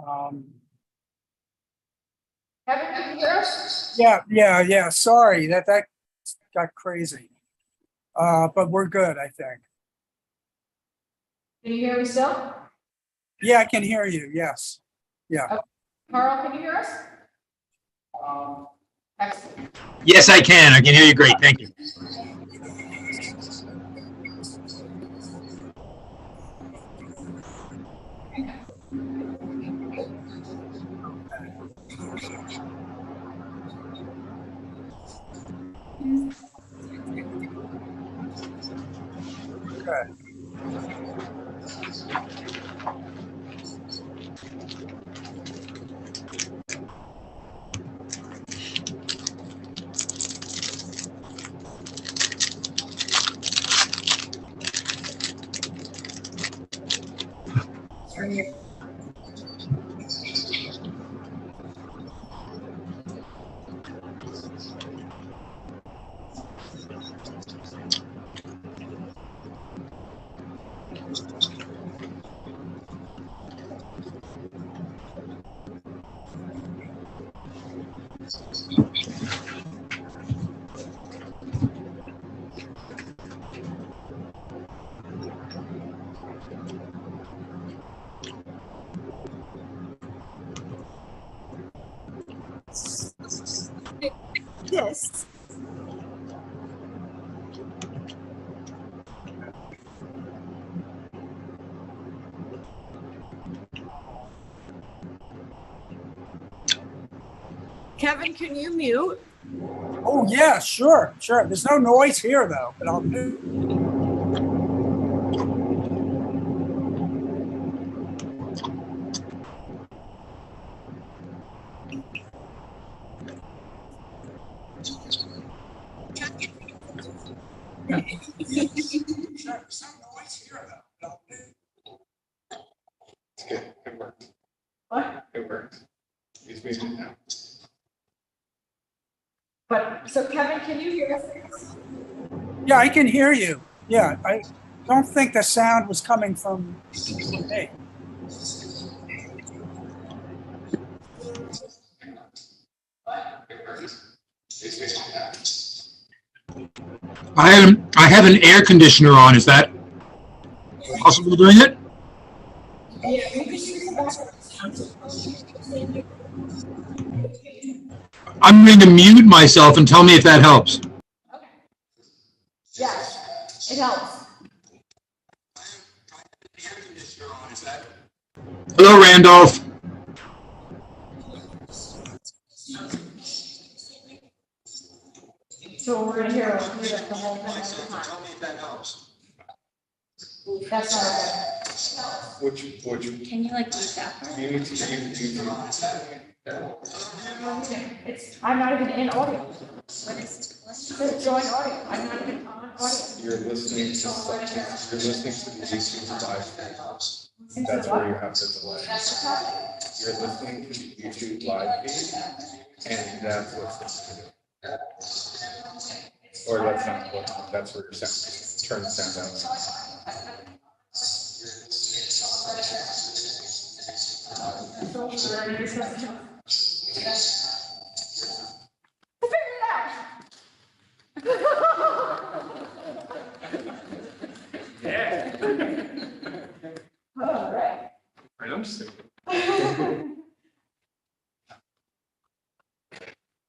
Kevin, can you hear us? Yeah. Sorry, that got crazy. But we're good, I think. Can you hear me still? Yeah, I can hear you. Yes. Yeah. Okay. Carl, can you hear us? Excellent. Yes, I can. I can hear you great. Thank you. Good. Yes. Kevin, can you mute? Oh yeah, sure. There's no noise here though, but I'll do. It's good. It worked. What? It worked. He's moving now. But so Kevin, can you hear us? Yeah, I can hear you. Yeah, I don't think the sound was coming from me. I have an air conditioner on. Is that possible doing it? Yeah, we can use the background. I'm going to mute myself and tell me if that helps. Okay. Yes, it helps. Hello, Randolph. So we're gonna hear the whole thing at the time. Tell me if that helps. That's not okay. Which Can you like use that part? you need I'm not even in audio. What is It says join audio. I'm not even on audio. you're listening to the YouTube live feed. That's where you have the delay. That's what's happening. You're listening to the YouTube live feed, and that's what's happening. Or that's not what, that's where your sound, turn the sound down. Yeah. All right. I'm stupid.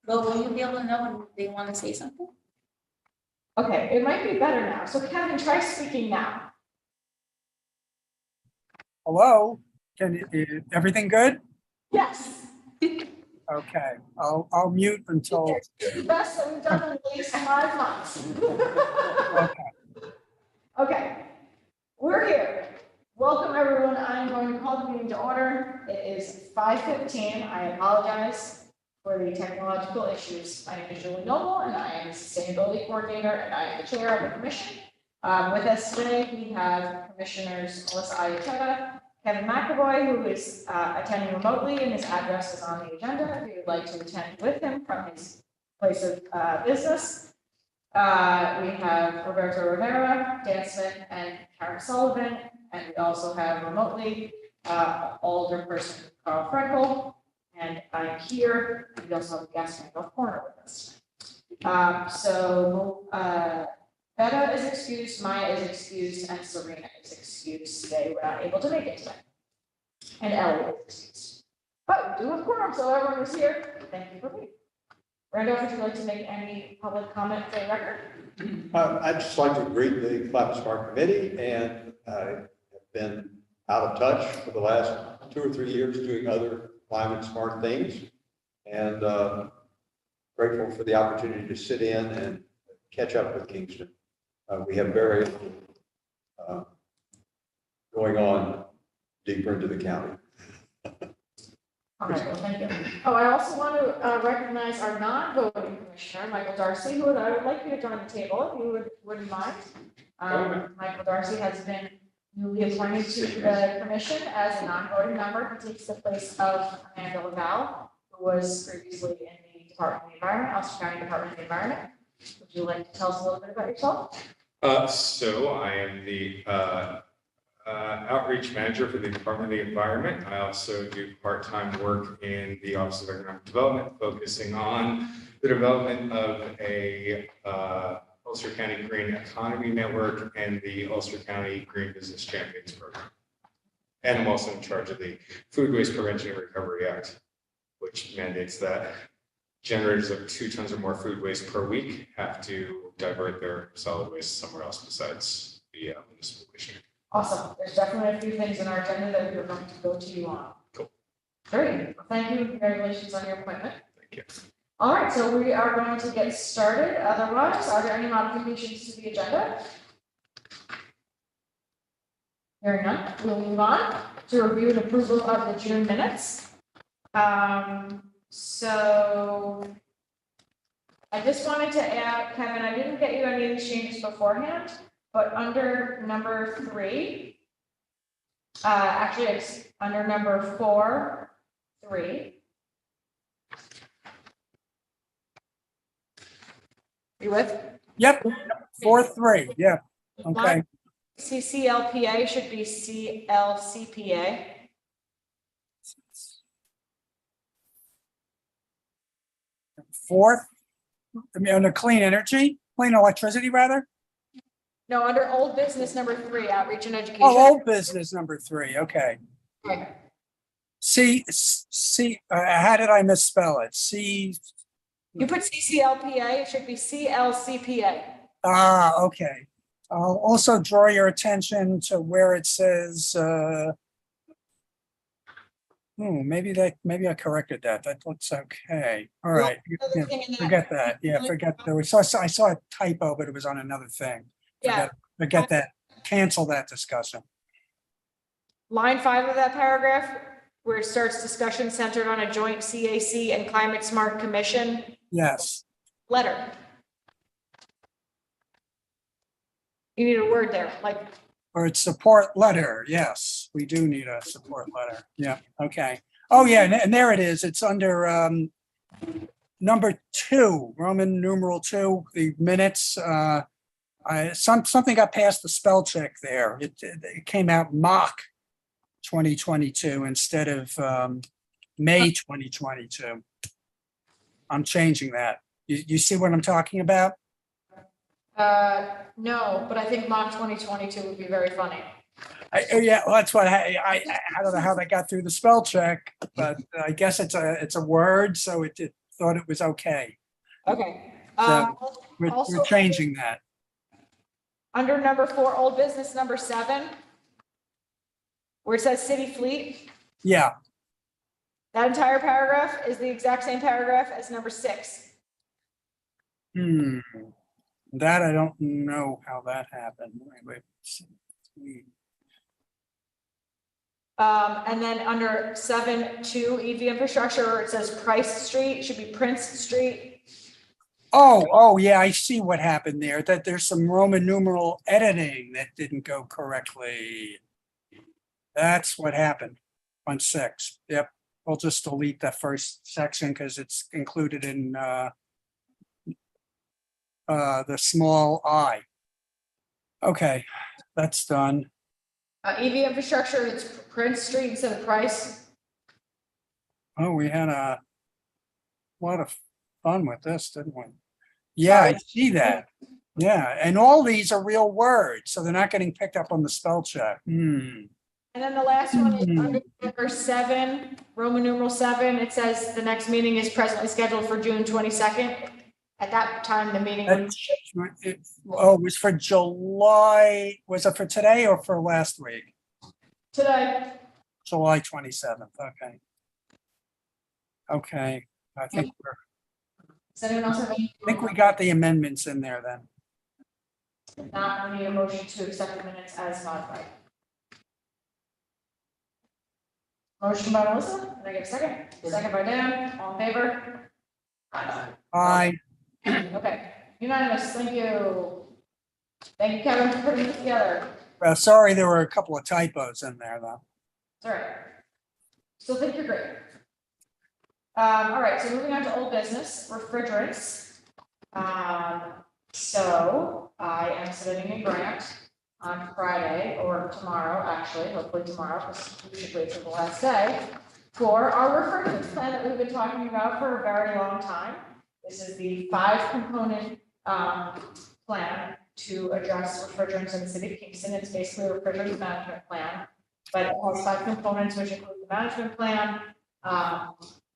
But will you be able to know when they want to say something? Okay, it might be better now. So Kevin, try speaking now. Hello? Everything good? Yes. Okay, I'll mute until. The best that we've done in at least 5 months. Okay. Okay, we're here. Welcome, everyone. I'm going to call the meeting to order. It is 5:15. I apologize for the technological issues. My name is Julie Noble, and I am the Sustainability Coordinator, and I am the Chair of the Commission. With us today, we have Commissioners Melissa Ayateta, Kevin McAvoy, who is attending remotely, and his address is on the agenda if you would like to attend with him from his place of business. We have Roberto Rivera, Dan Smith, and Karen Sullivan, and we also have remotely Alderperson Carl Frankel, and I'm here. We also have a guest, Randolph Corner, with us. Betta is excused, Maya is excused, and Serena is excused. They were not able to make it today. And Ellie is excused. But we do have quorum, so everyone is here. Thank you for being. Randolph, would you like to make any public comment for the record? I'd just like to greet the Climate Smart Committee, and I have been out of touch for the last 2 or 3 years doing other climate smart things, and grateful for the opportunity to sit in and catch up with Kingston. We have very little going on deeper into the county. All right, well, thank you. Oh, I also want to recognize our non-voting commissioner, Michael Darcy, who I would like you to join the table if you wouldn't mind. Michael Darcy has been newly appointed to the commission as a non-voting member. He takes the place of Amanda Laval, who was previously in the Department of the Environment, Ulster County Department of the Environment. Would you like to tell us a little bit about yourself? So I am the outreach manager for the Department of the Environment. I also do part-time work in the Office of Economic Development, focusing on the development of a Ulster County Green Economy Network and the Ulster County Green Business Champions Program. And I'm also in charge of the Food Waste Prevention and Recovery Act, which mandates that generators of 2 tons or more food waste per week have to divert their solid waste somewhere else besides the municipal waste stream. Awesome. There's definitely a few things in our agenda that we are going to go to you on. Cool. Great. Well, thank you. Congratulations on your appointment. Thank you. All right, so we are going to get started. Otherwise, are there any modifications to the agenda? Hearing none, we'll move on to review and approval of the June minutes. So I just wanted to add, Kevin, I didn't get you any of these changes beforehand, but under number 3, actually it's under number 4.3. You with? Yep, 4-3, yeah, okay. CCLPA should be CLCPA. Fourth, I mean, under clean electricity rather? No, under old business number 3, outreach and education. Oh, old business number 3, okay. Okay. How did I misspell it? You put CCLPA, it should be CLCPA. Okay. I'll also draw your attention to where it says, maybe I corrected that. That looks okay. All right. Yeah, forget that. Yeah, forget there was, I saw a typo, but it was on another thing. Forget that. Cancel that discussion. Line 5 of that paragraph, where it starts discussion centered on a joint CAC and Climate Smart Commission. Yes. Letter. You need a word there, like. Or it's support letter. Yes, we do need a support letter. Yeah, okay. Oh, yeah, and there it is. It's under number 2, Roman numeral 2, the minutes. Something got past the spell check there. It came out mock 2022 instead of May 2022. I'm changing that. You see what I'm talking about? No, but I think mock 2022 would be very funny. Yeah, well, that's what I don't know how they got through the spell check, but I guess it's a word, so it thought it was okay. Okay. So we're changing that. Under number 4, old business number 7, where it says city fleet. Yeah. That entire paragraph is the exact same paragraph as number 6. That I don't know how that happened. Wait. And then under 7.2 EV infrastructure, where it says Price Street, it should be Prince Street. Oh, yeah, I see what happened there, that there's some Roman numeral editing that didn't go correctly. That's what happened on 6. Yep, we'll just delete that first section because it's included in the small I. Okay, that's done. EV infrastructure, it's Prince Street instead of Price. Oh, we had a lot of fun with this, didn't we? Yeah, I see that. Yeah, and all these are real words, so they're not getting picked up on the spell check. And then the last one is Hmm. under number 7, Roman numeral 7. It says the next meeting is presently scheduled for June 22nd. At that time, the meeting would. Oh, it was for July, was it for today or for last week? Today. July 27th, okay. Okay, I think Does anyone else have any? I think we got the amendments in there then. If not, I need a motion to accept the minutes as modified. Motion by Melissa, can I get a second? Second by Dan, all in favor? Aye. Okay, unanimous, thank you. Thank you, Kevin, for putting this together. Sorry, there were a couple of typos in there though. It's all right. Still think you're great. All right, so moving on to old business, refrigerants. So I am submitting a grant on Friday or tomorrow, actually, hopefully tomorrow, because we should wait till the last day, for our refrigerant plan that we've been talking about for a very long time. This is the 5-component plan to address refrigerants in the city of Kingston. It's basically a refrigerant management plan, but it has 5 components, which include the management plan,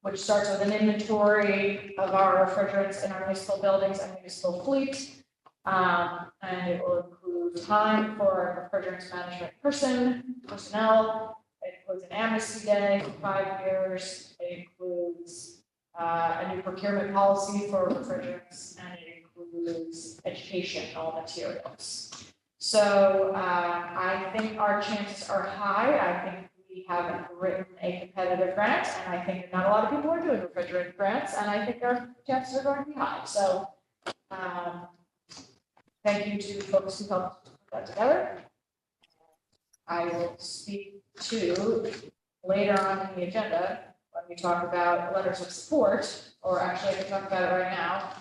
which starts with an inventory of our refrigerants in our municipal buildings and municipal fleet. And it will include time for our refrigerants management personnel. It includes an amnesty day for 5 years. It includes a new procurement policy for refrigerants, and it includes education and all materials. So I think our chances are high. I think we have written a competitive grant, and I think not a lot of people are doing refrigerant grants, and I think our chances are going to be high. So thank you to folks who helped put that together. I will speak to later on in the agenda when we talk about letters of support, or actually I can talk about it right now.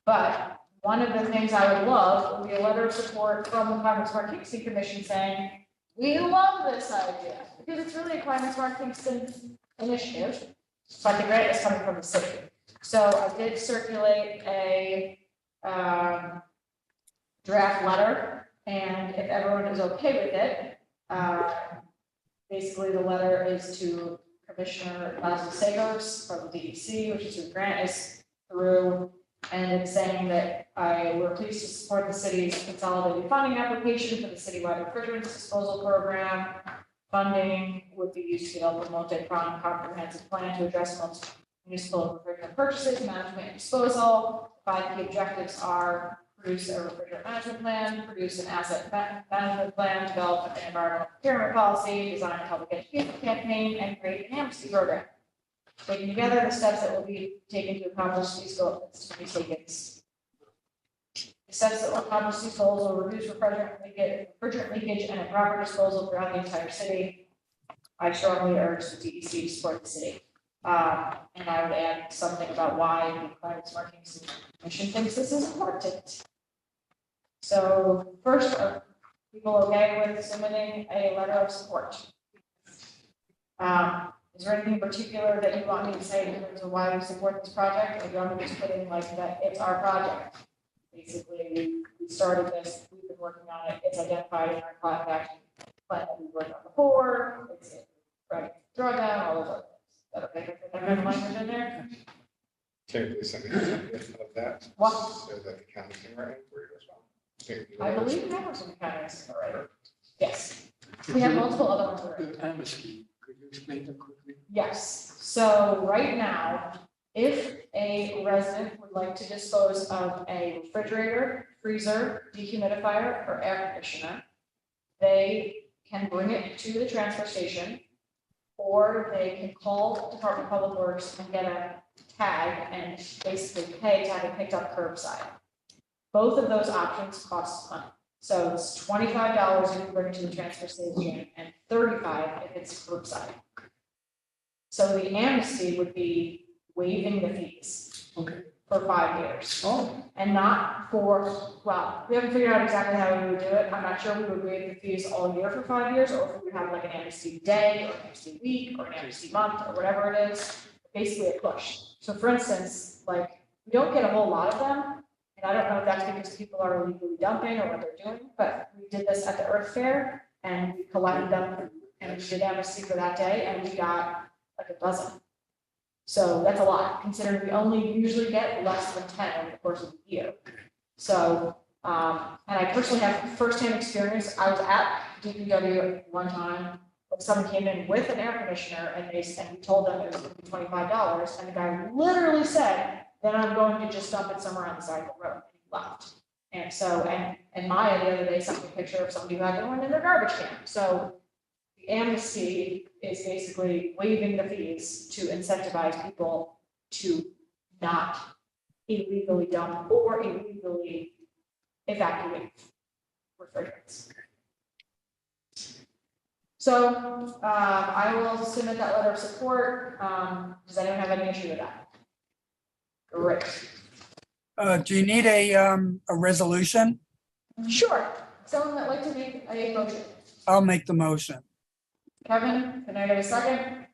But one of the things I would love would be a letter of support from the Climate Smart Kingston Commission saying, we love this idea, because it's really a Climate Smart Kingston initiative, but the grant is coming from the city. So I did circulate a draft letter, and if everyone is okay with it, basically the letter is to Commissioner Sagos from the DEC, which is who the grant is through, and it's saying that we're pleased to support the city's consolidated funding application for the citywide refrigerants disposal program. Funding would be used to develop a multi-pronged comprehensive plan to address most municipal refrigerant purchases, management, and disposal. 5 key objectives are: produce a refrigerant management plan, produce an asset management plan, develop an environmental procurement policy, design a public education campaign, and create an amnesty program. Taken together, the steps that will be taken to accomplish these goals to be taken. The steps that will accomplish these goals will reduce refrigerant leakage and improper disposal throughout the entire city. I strongly urge the DEC to support the city. And I would add something about why the Climate Smart Kingston Commission thinks this is important. So first, are people okay with submitting a letter of support? Is there anything in particular that you want me to say in terms of why we support this project? Or do you want me to just put in like that it's our project? Basically, we started this, we've been working on it, it's identified in our climate action plan that we worked on before, it's right, drawdown, all those other things. Is that okay? Is that the language in there? Can you please send me a copy of that? What? So that the county can write it for you as well. I believe we have some kind of already. Yes. We have multiple other ones already. Could you explain them quickly? Yes, so right now, if a resident would like to dispose of a refrigerator, freezer, dehumidifier, or air conditioner, they can bring it to the transfer station, or they can call Department of Public Works and get a tag and basically pay to have it picked up curbside. Both of those options cost money. So it's $25 if you bring it to the transfer station and $35 if it's curbside. So the amnesty would be waiving the fees. Okay. For 5 years. Oh. And not for, well, we haven't figured out exactly how we would do it. I'm not sure we would waive the fees all year for 5 years, or if we would have like an amnesty day, or an amnesty week, or an amnesty month, or whatever it is. basically a push. So for instance, like, we don't get a whole lot of them, and I don't know if that's because people are illegally dumping or what they're doing, but we did this at the Earth Fair, and we collected them, and we did amnesty for that day, and we got like a dozen. So that's a lot, considering we only usually get less than 10 over the course of the year. So, and I personally have firsthand experience. I was at DPW one time, when someone came in with an air conditioner and we told them it was gonna be $25, and the guy literally said, then I'm going to just dump it somewhere on the side of the road, and he left. And so, and Maya the other day sent me a picture of somebody who had their one in their garbage can. So the amnesty is basically waiving the fees to incentivize people to not illegally dump or illegally evacuate refrigerants. So I will submit that letter of support. Does anyone have any issue with that? Great. Do you need a resolution? Sure. Someone that like to make a motion? I'll make the motion. Kevin, can I get a second?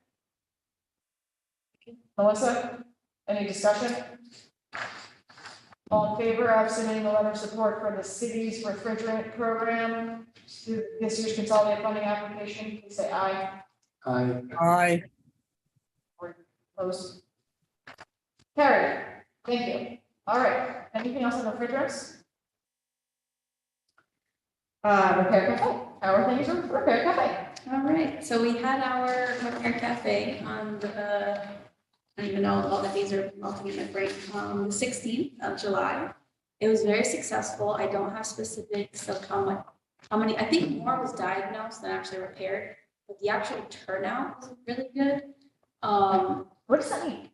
Melissa, any discussion? All in favor of submitting the letter of support for the city's refrigerant program to this year's consolidated funding application, please say aye. Aye. Or opposed? Carried. Thank you. All right. Anything else on the refrigerants? Repair cafe. Our thing is repair cafe. All right, so we had our repair cafe on the, I don't even know, all the days are melting in my brain, the 16th of July. It was very successful. I don't have specifics of how many, I think more was diagnosed than actually repaired, but the actual turnout was really good. What does that mean?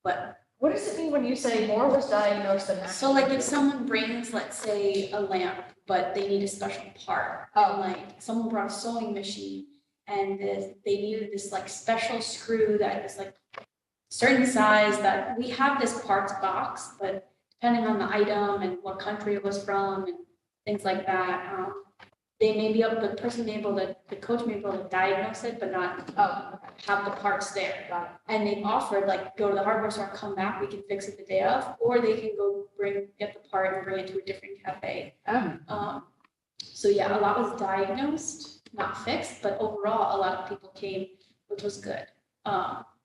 But What does it mean when you say more was diagnosed than actually? so like if someone brings, let's say, a lamp, but they need a special part, and like someone brought a sewing machine and they needed this like special screw that is like certain size, that we have this parts box, but depending on the item and what country it was from and things like that, they may be able, the coach may be able to diagnose it, but not have the parts there. Got it. And they've offered, like, go to the hardware store, come back, we can fix it the day of, or they can go get the part and bring it to a different cafe. So yeah, a lot was diagnosed, not fixed, but overall, a lot of people came, which was good.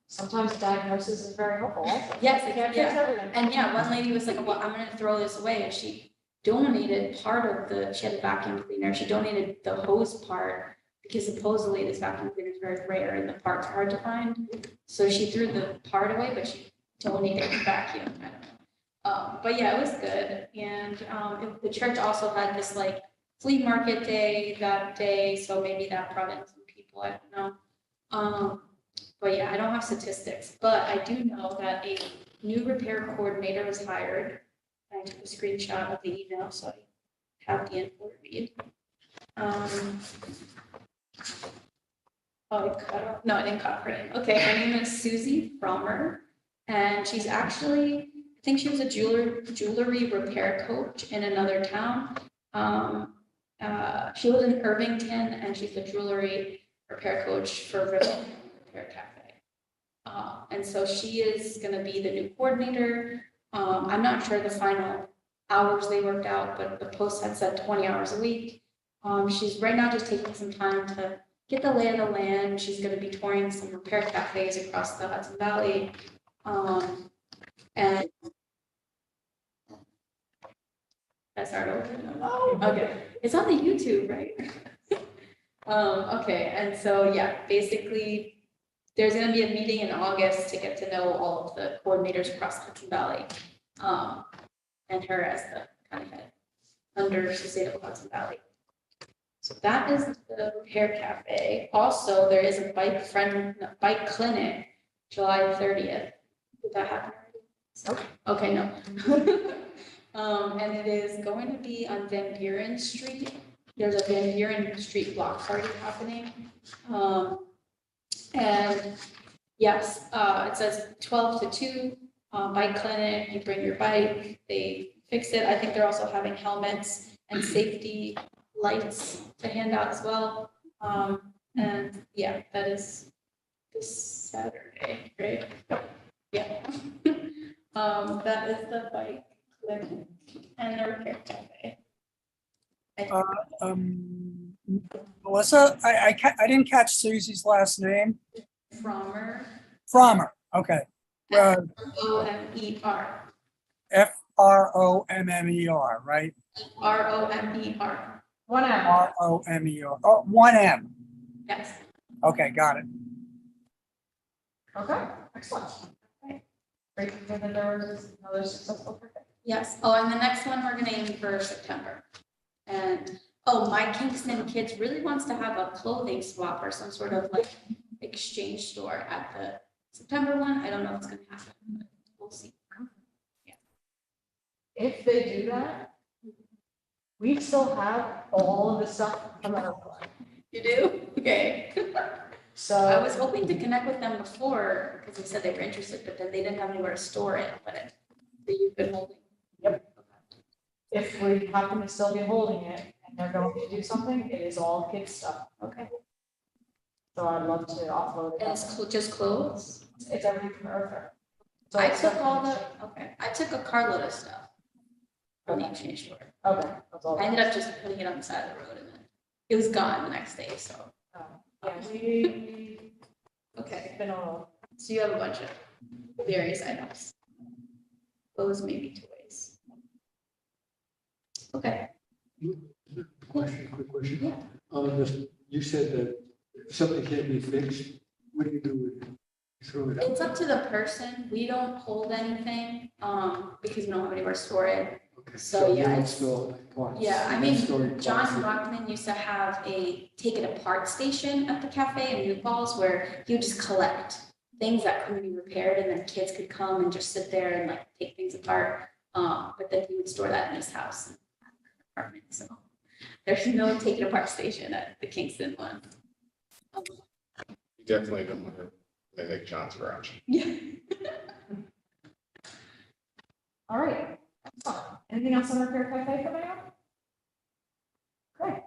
Sometimes diagnosis is very helpful. Yes, They can't yeah. fix everything. And yeah, one lady was like, well, I'm gonna throw this away, and she donated part of she had a vacuum cleaner, she donated the hose part, because supposedly this vacuum cleaner is very rare and the parts are hard to find. So she threw the part away, but she donated the vacuum. I don't know. But yeah, it was good. And the church also had this like flea market day that day, so maybe that brought in some people, I don't know. But yeah, I don't have statistics, but I do know that a new repair coordinator was hired. I took a screenshot of the email, so I have the info to read. Oh, it cut off. No, I didn't cut her name. Okay, her name is Susie Frommer, and she's actually, I think she was a jewelry repair coach in another town. She was in Irvington, and she's a jewelry repair coach for Repair Cafe. And so she is going to be the new coordinator. I'm not sure the final hours they worked out, but the post had said 20 hours a week. She's right now just taking some time to get the lay of the land. She's going to be touring some repair cafes across the Hudson Valley. And that's our okay. It's on the YouTube, right? Okay, and so yeah, basically there's going to be a meeting in August to get to know all of the coordinators across the Hudson Valley, and her as the kind of head under Sustainable Hudson Valley. So that is the repair cafe. Also, there is a bike clinic, July 30th. Did that happen already? Okay, no. And it is going to be on Van Buren Street. There's a Van Buren Street block party happening. And yes, it says 12 to 2, bike clinic, you bring your bike, they fix it. I think they're also having helmets and safety lights to hand out as well. And yeah, that is this Saturday, right? That is the bike clinic and the repair cafe. Melissa, I didn't catch Susie's last name. Frommer, Frommer, okay. Omer, Frommer, right? Romer. One M. Romer. Oh, 1M. Yes. Okay, got it. Okay, excellent. Okay. Great to hear that there was another successful project. Yes. Oh, and the next one we're gonna aim for September. And, oh, my Kingston kids really wants to have a clothing swap or some sort of like exchange store at the September one. I don't know if it's gonna happen, but we'll see. If they do that, we still have all of the stuff from our plan. You do? Okay. I So was hoping to connect with them before, because they said they were interested, but then they didn't have anywhere to store it, but it, that you've been holding. if we happen to still be holding it and they're going to do something, it is all kids stuff. Okay. So I'd love to offload And it. it's just clothes? It's everything from Earth. So I it's took stuff all from the, okay, I took a carload of stuff from the exchange store. Okay, that's all. I ended up just putting it on the side of the road and then it was gone the next day, so. Yeah, we, Okay, it's been a little. so you have a bunch of various items. Those maybe 2 ways. Okay, Quick question. Yeah. You said that if something can't be fixed, what do you do with it? You throw it out? it's up to the person. We don't hold anything, because we don't have anywhere to store it. Okay, so, you yeah, don't it's- store like parts. Yeah, I You mean, don't store parts. John Rockman used to have a take it apart station at the cafe in New Falls where he would just collect things that couldn't be repaired and then kids could come and just sit there and like take things apart. But then he would store that in his house and apartment, so there's no take it apart station at the Kingston one. You definitely don't want to mimic John's garage. Yeah. All right. Excellent. Anything else on the Repair Cafe for now? Great.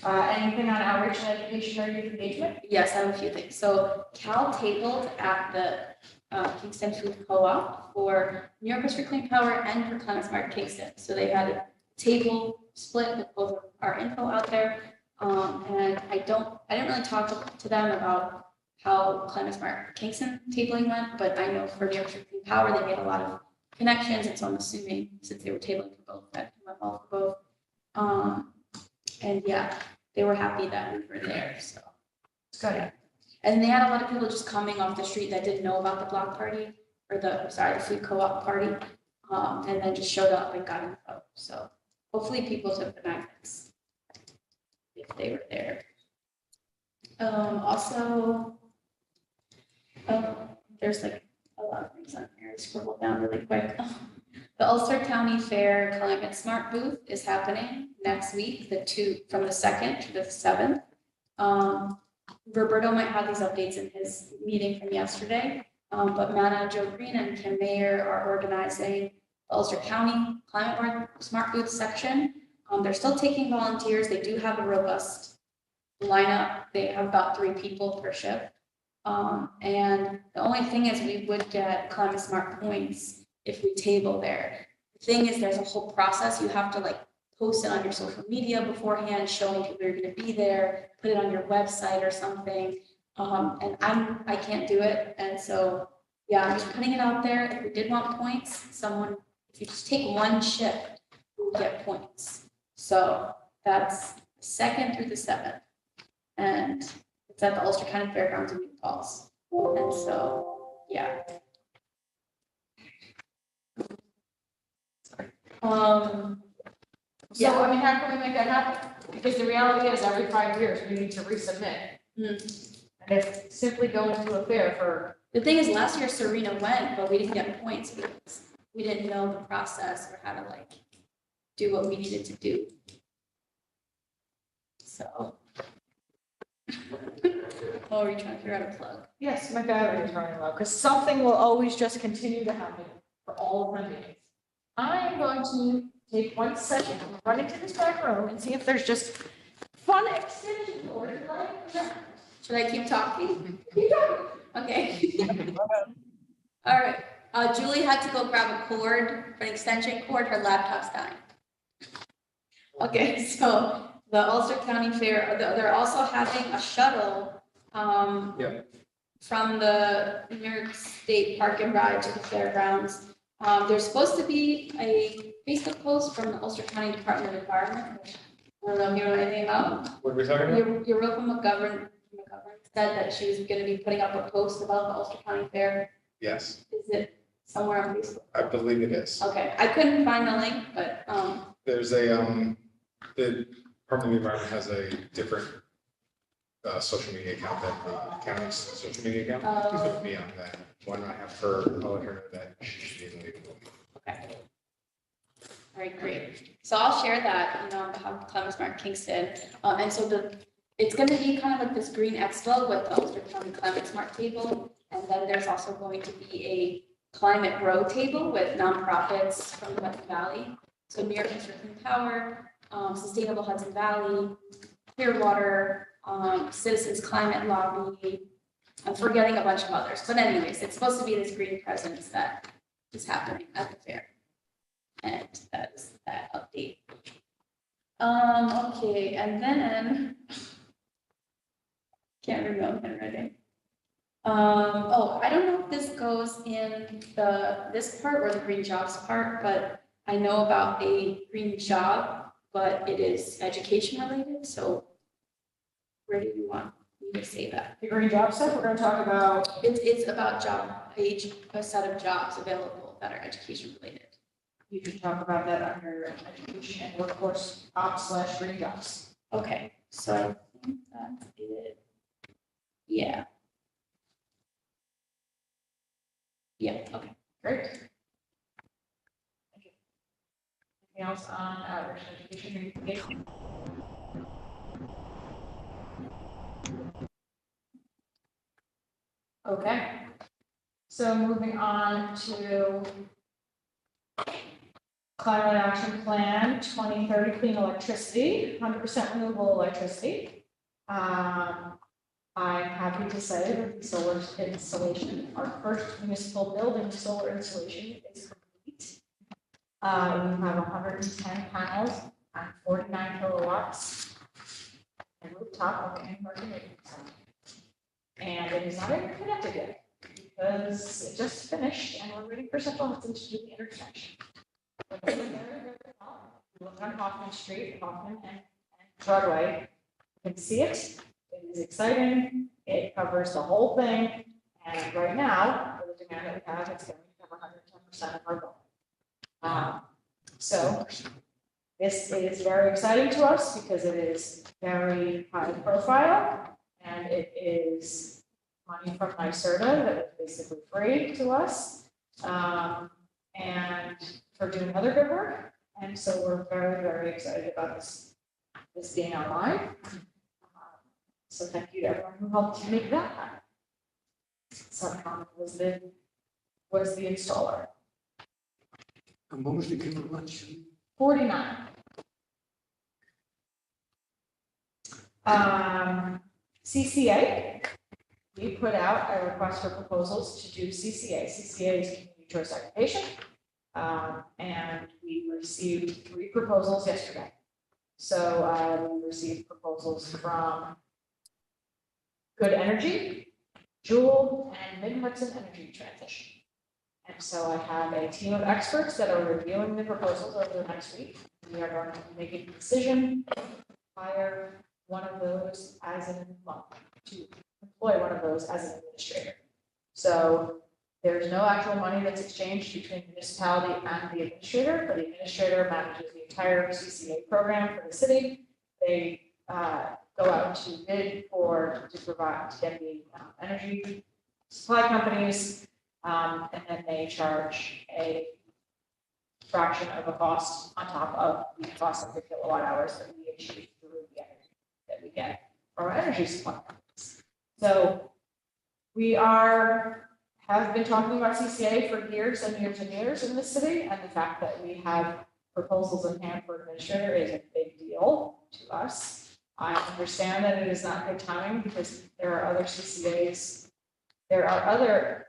Anything on outreach and education or youth engagement? Yes, I have a few things. So Cal tabled at the Kingston Food Co-op for New Yorkers for Clean Power and for Climate Smart Kingston. So they had a table split with both of our info out there. And I didn't really talk to them about how Climate Smart Kingston tabling went, but I know for New Yorkers for Clean Power, they made a lot of connections. And so I'm assuming since they were tabling for both, that went well for both. And yeah, they were happy that we were there, so. It's good. And they had a lot of people just coming off the street that didn't know about the block party or the food co-op party. And then just showed up and got info. So hopefully people took the magnets if they were there. Also, there's like a lot of things on here. I scribbled down really quick. The Ulster County Fair Climate Smart booth is happening next week, from the 2nd to the 7th. Roberto might have these updates in his meeting from yesterday, but Mana, Joe Green, and Kim Mayer are organizing the Ulster County Climate Smart Booth section. They're still taking volunteers. They do have a robust lineup. They have about 3 people per shift. And the only thing is we would get Climate Smart points if we table there. The thing is, there's a whole process. You have to like post it on your social media beforehand, showing people you're going to be there, put it on your website or something. And I can't do it. And so, yeah, I'm just putting it out there. If we did want points, if you just take 1 shift, you will get points. So that's the 2nd through the 7th. And it's at the Ulster County Fairgrounds in New Falls. And so, yeah. So, I mean, how can we make that happen? Because the reality is every 5 years, we need to resubmit. And if simply going to a fair for, The thing is, last year Serena went, but we didn't get points because we didn't know the process or how to like do what we needed to do. So. Oh, are you trying to figure out a plug? yes, my battery is running low, because something will always just continue to happen for all of my meetings. I am going to take 1 second, run into this back room and see if there's just fun extension cords. Should I keep talking? Keep talking. Okay. All right. Julie had to go grab a cord, an extension cord, her laptop's dying. Okay, so the Ulster County Fair, they're also having a shuttle, Yeah. from the New York State Park and Ride to the fairgrounds. There's supposed to be a Facebook post from the Ulster County Department of Environment, which I don't know if you know anything about. What are we talking about? Europa McGovern said that she was gonna be putting up a post about the Ulster County Fair. Yes, Is it somewhere on Facebook? I believe it is. Okay, I couldn't find the link, but, There's a, the Department of Environment has a different social media account than the county's social media account. Please Oh. put me on that one. I have her, I'll let her know that she should be in the legal. okay. All right, great. So I'll share that, on behalf of Climate Smart Kingston. And so it's gonna be kind of like this green expo with the Ulster County Climate Smart table. And then there's also going to be a climate road table with nonprofits from the Hudson Valley. So New York District Clean Power, Sustainable Hudson Valley, Clearwater, Citizens Climate Lobby. I'm forgetting a bunch of others, but anyways, it's supposed to be this green presence that is happening at the fair. And that's that update. Okay, and then can't read my own handwriting. I don't know if this goes in this part or the green jobs part, but I know about a green job, but it is education related, so where do you want me to say that? The green job stuff, we're gonna talk about, It's about a set of jobs available that are education related. you can talk about that under education and workforce ops/green jobs. Okay, so I think that's it. Yeah. Yeah, okay. Great. Thank you. Anything else on outreach and education? Communication? Okay. So moving on to Climate Action Plan 2030 clean electricity, 100% renewable electricity. I'm happy to say that the solar installation, our first municipal building solar installation is complete. We have 110 panels on 49 kilowatts and rooftop of in-market. And it is not even connected yet because it just finished and we're waiting for Central Hudson to do the interconnection. But it's doing very, very well. You look on Hoffman Street, Hoffman and Broadway, you can see it. It is exciting. It covers the whole thing. And right now, for the demand that we have, it's going to cover 110% of our bill. So this is very exciting to us because it is very high profile and it is money from NYSERDA that is basically free to us. And for doing other good work. And so we're very, very excited about this being online. So thank you to everyone who helped make that happen. Subcom was the installer. And what was the kilowatt? 49. CCA, we put out a request for proposals to do CCA. CCA is community choice occupation. And we received 3 proposals yesterday. So we received proposals from Good Energy, Jewel, and Mid-Hudson Energy Transition. And so I have a team of experts that are reviewing the proposals over the next week. We are going to make a decision, hire one of those to employ one of those as an administrator. So there's no actual money that's exchanged between the municipality and the administrator, but the administrator manages the entire CCA program for the city. They go out to bid to get the energy supply companies, and then they charge a fraction of a cost on top of the cost of the kilowatt hours that we achieve through the energy that we get from our energy supply companies. So we have been talking about CCA for years and years and years in the city, and the fact that we have proposals in hand for administrator is a big deal to us. I understand that it is not good timing because there are other CCAs. There are other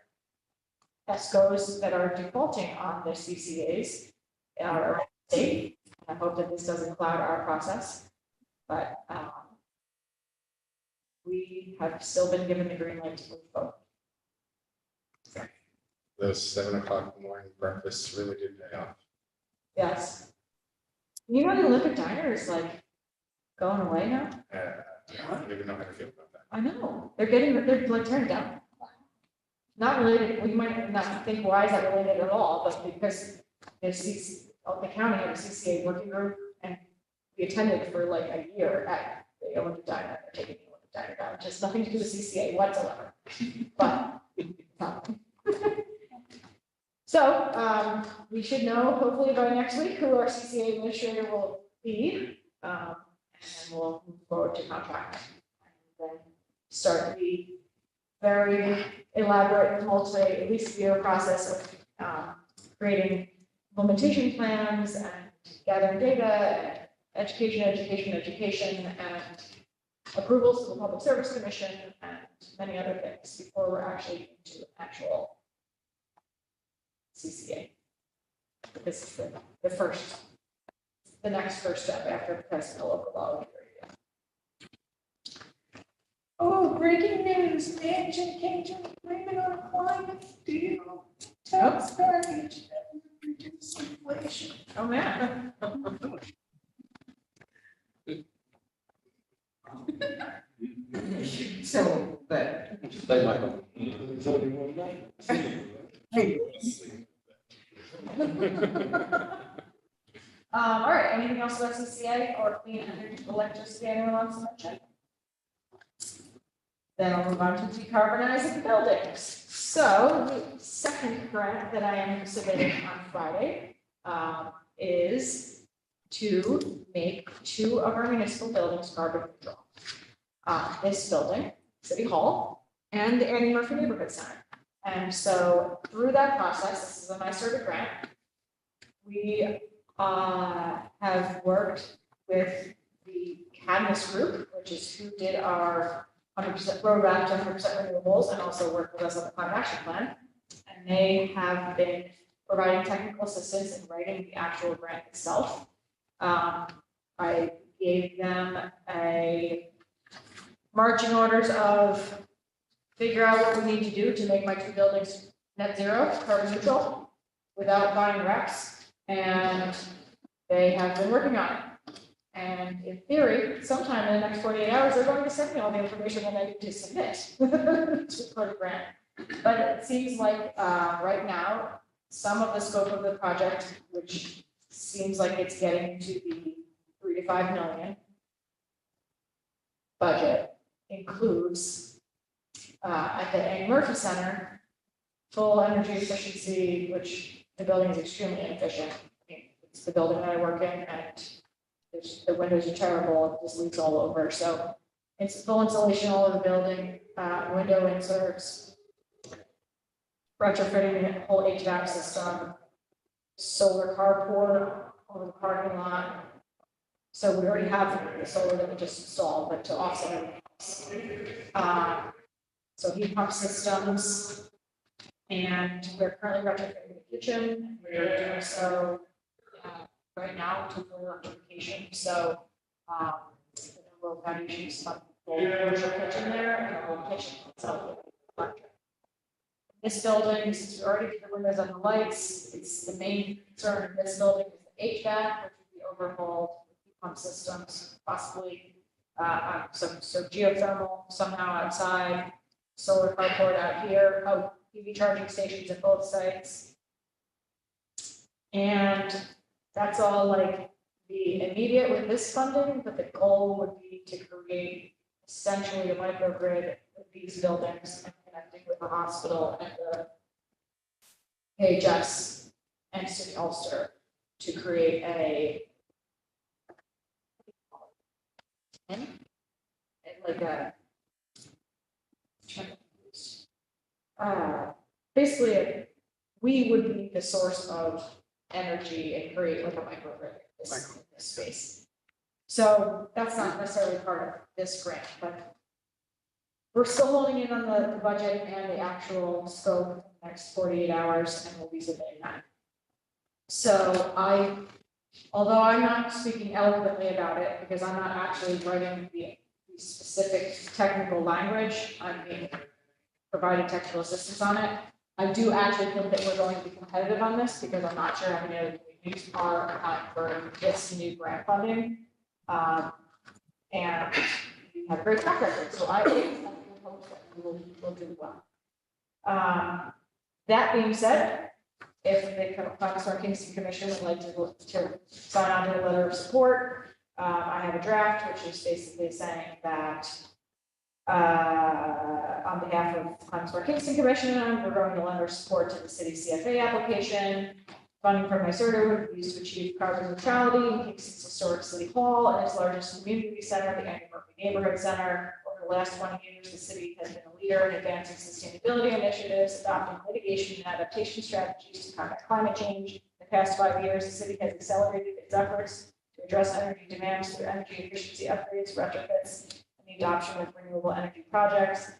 ESCOs that are defaulting on their CCAs are state. I hope that this doesn't cloud our process, but we have still been given the green light to move forward. Those 7 o'clock in the morning breakfasts really do pay off. Yes. You know, the Olympic Diner is like going away now. I don't even know how to feel about that. I know, they're like turned down. Not related, we might not think, why is that related at all, but because the county had a CCA working group and we attended for like a year at the Olympic Diner, they're taking the Olympic Diner down, just nothing to do with CCA whatsoever. But, so, we should know hopefully by next week who our CCA administrator will be. And then we'll move forward to contract. And then start the very elaborate multi-year process of creating implementation plans and gathering data, and education, and approvals to the Public Service Commission, and many other things before we're actually into actual CCA. This is the next first step after passing the local law. Oh, breaking news, mansion Kingston agreement on climate deal. Tax package that would reduce inflation. Oh, man. So, but. Thank Michael. There's only one night. All right, anything else about CCA or clean energy electricity anyone wants to mention? Then I'll move on to decarbonizing buildings. So the second grant that I am submitting on Friday is to make 2 of our municipal buildings carbon neutral. This building, City Hall, and the Annie Murphy Neighborhood Center. And so through that process, this is a NYSERDA grant. We have worked with the Cadmus Group, which is who did our 100% roadmap to 100% renewables, and also worked with us on the climate action plan. And they have been providing technical assistance in writing the actual grant itself. I gave them a marching orders of figure out what we need to do to make my 2 buildings net zero, carbon neutral, without buying recs. And they have been working on it. And in theory, sometime in the next 48 hours, they're going to send me all the information that I need to submit to the grant. But it seems like right now, some of the scope of the project, which seems like it's getting to the 3 to 5 million budget, includes at the Annie Murphy Center, full energy efficiency, which the building is extremely inefficient. I mean, it's the building that I work in, and the windows are terrible, it just leaks all over. So it's full insulation all over the building, window inserts, retrofitting the whole HVAC system, solar carport over the parking lot. So we already have the solar that we just installed, but to offset everything else. So heat pump systems, and we're currently retrofitting the kitchen. We're doing so right now to full electrification. So the number of foundations, full commercial kitchen there, and the whole kitchen itself electric. This building, since we already did the windows and the lights, it's the main concern in this building is the HVAC, which would be overhauled, heat pump systems, possibly so geothermal somehow outside, solar carport out here, EV charging stations at both sites. And that's all like the immediate with this funding, but the goal would be to create essentially a microgrid with these buildings and connecting with the hospital and the KHS and City Ulster to create basically we would be the source of energy and create like a microgrid in this space. So that's not necessarily part of this grant, but we're still holding in on the budget and the actual scope the next 48 hours, and we'll be submitting that. So although I'm not speaking eloquently about it, because I'm not actually writing the specific technical language, I'm being providing technical assistance on it. I do actually think that we're going to be competitive on this, because I'm not sure how many other communities are applying for this new grant funding. And we have a great track record, so I hope that we'll do well. That being said, if the Climate Kingston Commission would like to sign on to a letter of support, I have a draft, which is basically saying that on behalf of Climate Kingston Commission, we're going to lend our support to the city CFA application. Funding from NYSERDA would be used to achieve carbon neutrality in Kingston's historic city hall and its largest community center, the Andy Murphy Neighborhood Center. Over the last 20 years, the city has been a leader in advancing sustainability initiatives, adopting mitigation and adaptation strategies to combat climate change. In the past 5 years, the city has accelerated its efforts to address energy demands through energy efficiency upgrades, retrofits, and the adoption of renewable energy projects.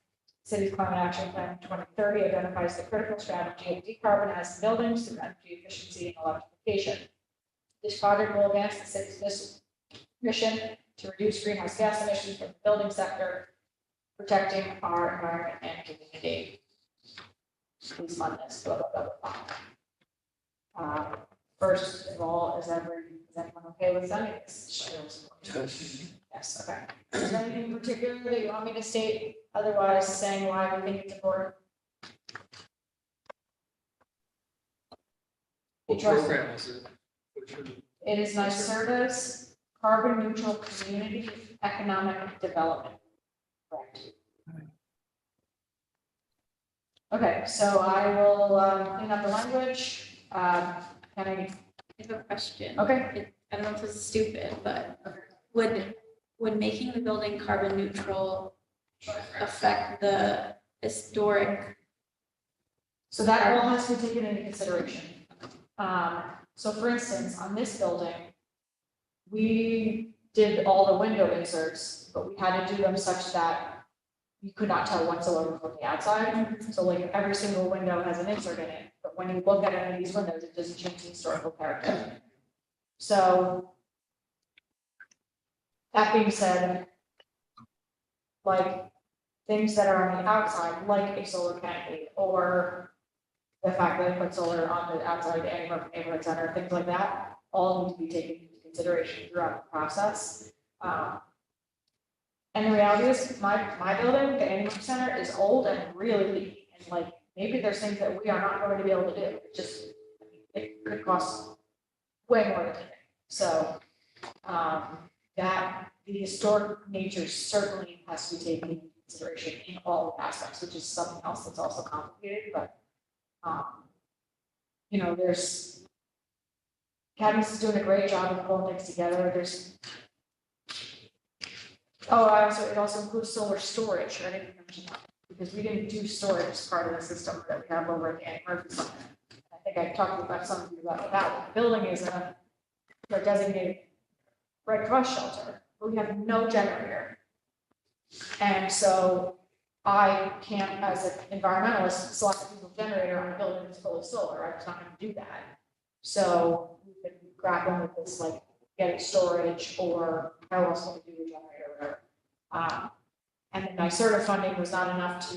City's Climate Action Plan 2030 identifies the critical strategy of decarbonizing buildings through energy efficiency and electrification. This project will advance the city's mission to reduce greenhouse gas emissions from the building sector, protecting our environment and community. Please fund this. Blah, blah, blah, blah. First of all, is everyone okay with sending this? Yes, okay. Is there anything in particular that you want me to state? Otherwise, saying why we think it's important? What program is it? It is NYSERDA's Carbon Neutral Community Economic Development. Correct. Okay, so I will clean up the language. Can I? I have a question. Okay. I don't know if this is stupid, but would making the building carbon neutral affect the historic? So that all has to be taken into consideration. So for instance, on this building, we did all the window inserts, but we had to do them such that you could not tell whatsoever from the outside. So like every single window has an insert in it, but when you look at any of these windows, it doesn't change the historical character. So that being said, like things that are on the outside, like a solar canopy, or the fact that I put solar on the outside of the Andy Murphy Neighborhood Center, things like that, all need to be taken into consideration throughout the process. And the reality is, my building, the Andy Murphy Center, is old and really leaky, and like maybe there's things that we are not going to be able to do. It just, it could cost way more than anything. So that the historic nature certainly has to be taken into consideration in all aspects, which is something else that's also complicated, but you know, Cadmus is doing a great job of pulling things together. It also includes solar storage, right? Because we didn't do storage as part of the system that we have over at the Andy Murphy Center. I think I talked about something about that. The building is a designated Red Cross shelter, but we have no generator. And so I can't, as an environmentalist, select a single generator on a building that's fully solar. I'm just not going to do that. So we've been grappling with this, like getting storage, or how else can we do a generator? And the NYSERDA funding was not enough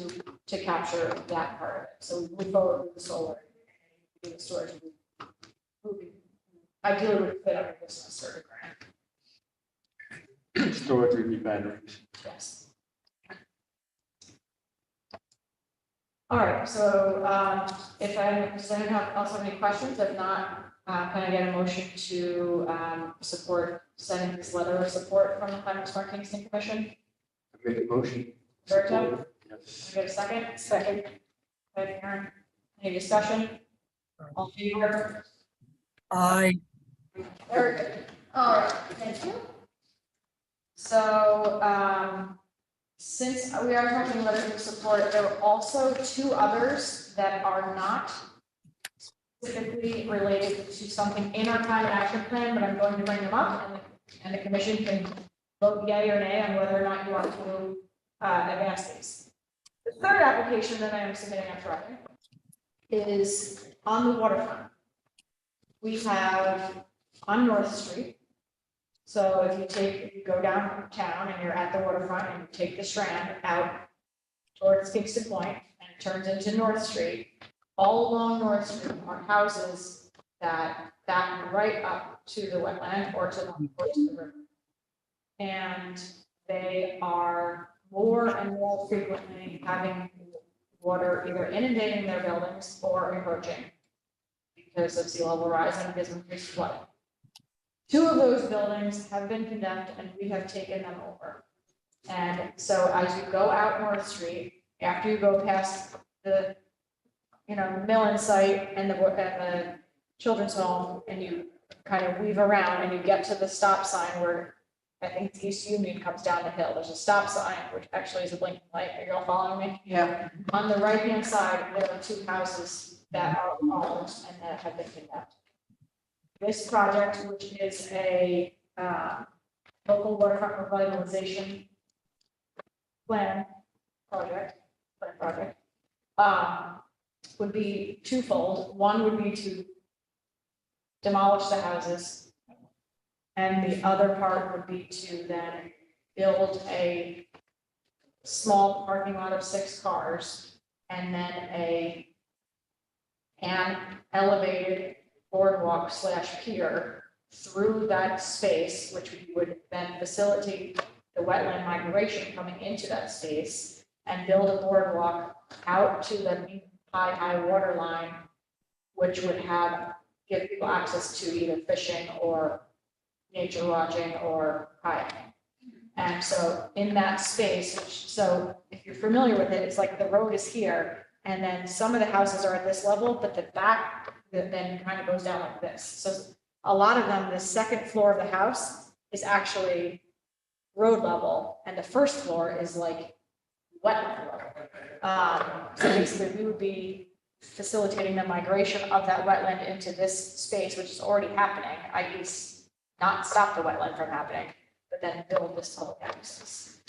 to capture that part of it. So we moved forward with the solar, and the storage. Ideally, would fit under this NYSERDA grant. Storage would be batteries. Yes. All right, so does anyone else have any questions? If not, can I get a motion to support sending this letter of support from the Climate Smart Kingston Commission? I make a motion. Berto? Yes. Can I get a second? Second. Okay, Karen. Any discussion? All in favor? Aye. Very good. All right, thank you. So, since we are talking letters of support, there are also two others that are not specifically related to something in our climate action plan, but I'm going to bring them up, and the commission can vote yay or nay on whether or not you want to advance these. The third application that I am submitting after is on the waterfront. We have on North Street. So if you go downtown and you're at the waterfront and you take the Strand out towards Kingston Point and it turns into North Street, all along North Street are houses that back right up to the wetland or to the river. And they are more and more frequently having water either inundating their buildings or encroaching because of sea level rise and because of increased flooding. 2 of those buildings have been condemned and we have taken them over. And so as you go out North Street, after you go past the, Millen site and the children's home, and you kind of weave around and you get to the stop sign where I think the East Union comes down the hill. There's a stop sign, which actually is a blinking light. Are you all following me? Yeah. On the right-hand side, there are 2 houses that are ours and that have been condemned. This project, which is a local waterfront revitalization project, would be twofold. One would be to demolish the houses. And the other part would be to then build a small parking lot of 6 cars and then an elevated boardwalk / pier through that space, which would then facilitate the wetland migration coming into that space and build a boardwalk out to the high water line, which would give people access to either fishing or nature watching or kayaking. And so in that space, so if you're familiar with it, it's like the road is here and then some of the houses are at this level, but the back then kind of goes down like this. So a lot of them, the second floor of the house is actually road level and the first floor is like wetland level. So basically we would be facilitating the migration of that wetland into this space, which is already happening, i.e. not stop the wetland from happening, but then build this public access.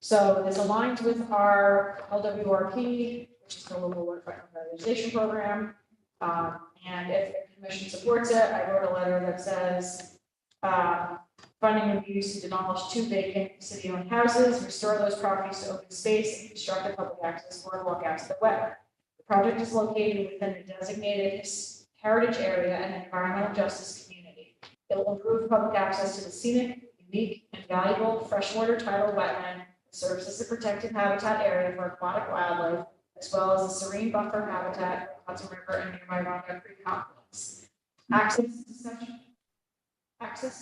So this aligns with our LWRP, which is the local waterfront revitalization program. And if the commission supports it, I wrote a letter that says, funding would be used to demolish 2 vacant city-owned houses, restore those properties to open space, and construct a public access boardwalk out to the wetland. The project is located within a designated heritage area and environmental justice community. It will improve public access to the scenic, unique, and valuable freshwater tidal wetland that serves as a protected habitat area for aquatic wildlife, as well as a serene buffer habitat for Hudson River and nearby Rondo Creek confluence. Access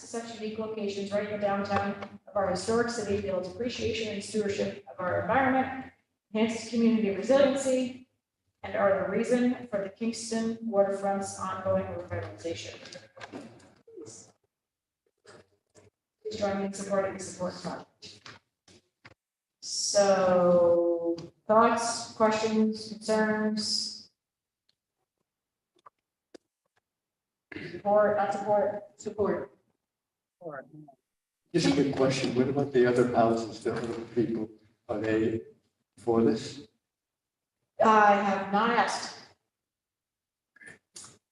to such unique locations right in the downtown of our historic city builds appreciation and stewardship of our environment, enhances community resiliency, and are the reason for the Kingston waterfront's ongoing revitalization. Please join me in supporting the support project. So, thoughts, questions, concerns? Support, not support? Support. Just a quick question. What about the other houses, the other people? Are they for this? I have not asked.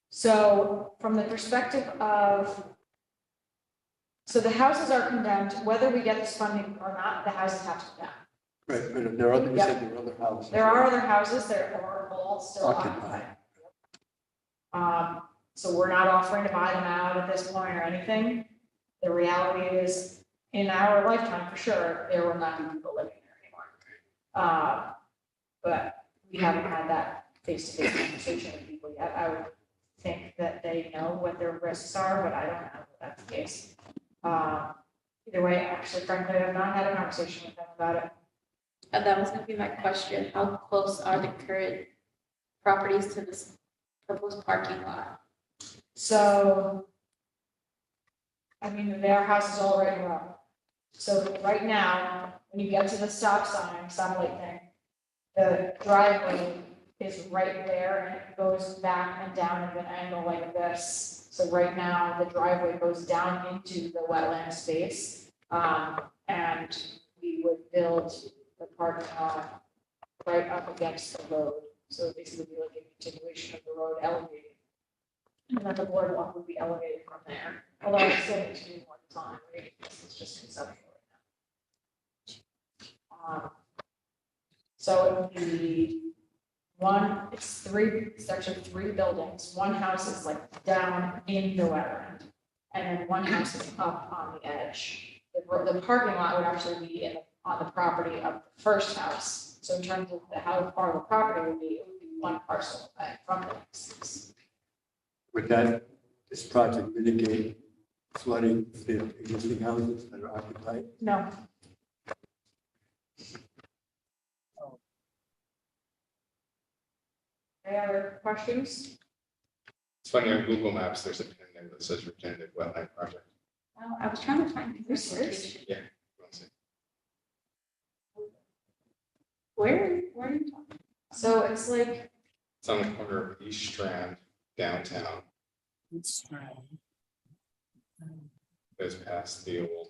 So from the perspective of, so the houses are condemned, whether we get this funding or not, the houses have to come down. Right, but there are other, you Yep. said there are other houses. There are other houses that are all still Occupied. occupied. So we're not offering to buy them out at this point or anything. The reality is, in our lifetime, for sure, there will not be people living there anymore. But we haven't had that face-to-face conversation with people yet. I would think that they know what their risks are, but I don't know if that's the case. Either way, actually, frankly, I've not had a conversation with them about it. That was gonna be my question. How close are the current properties to this proposed parking lot? So, I mean, their house is all right around. So right now, when you get to the stop sign, stoplight thing, the driveway is right there and it goes back and down at an angle like this. So right now, the driveway goes down into the wetland space. And we would build the parking lot right up against the road. So basically be like a continuation of the road elevated. And then the boardwalk would be elevated from there, although it still needs to be more design, right? This is just conceptual right now. So it would be it's actually three buildings. One house is like down in the wetland. And then one house is up on the edge. The parking lot would actually be on the property of the first house. So in terms of how far the property would be, it would be one parcel from the next. Would this project mitigate flooding the existing houses that are occupied? No. Any other questions? It's funny, on Google Maps, there's a pin there that says Regenerative Wetland Project. Well, I was trying to find the serious? location. Yeah. Let's see. Where are you talking? So it's like, It's on the corner of East Strand, downtown, It's, goes past the old,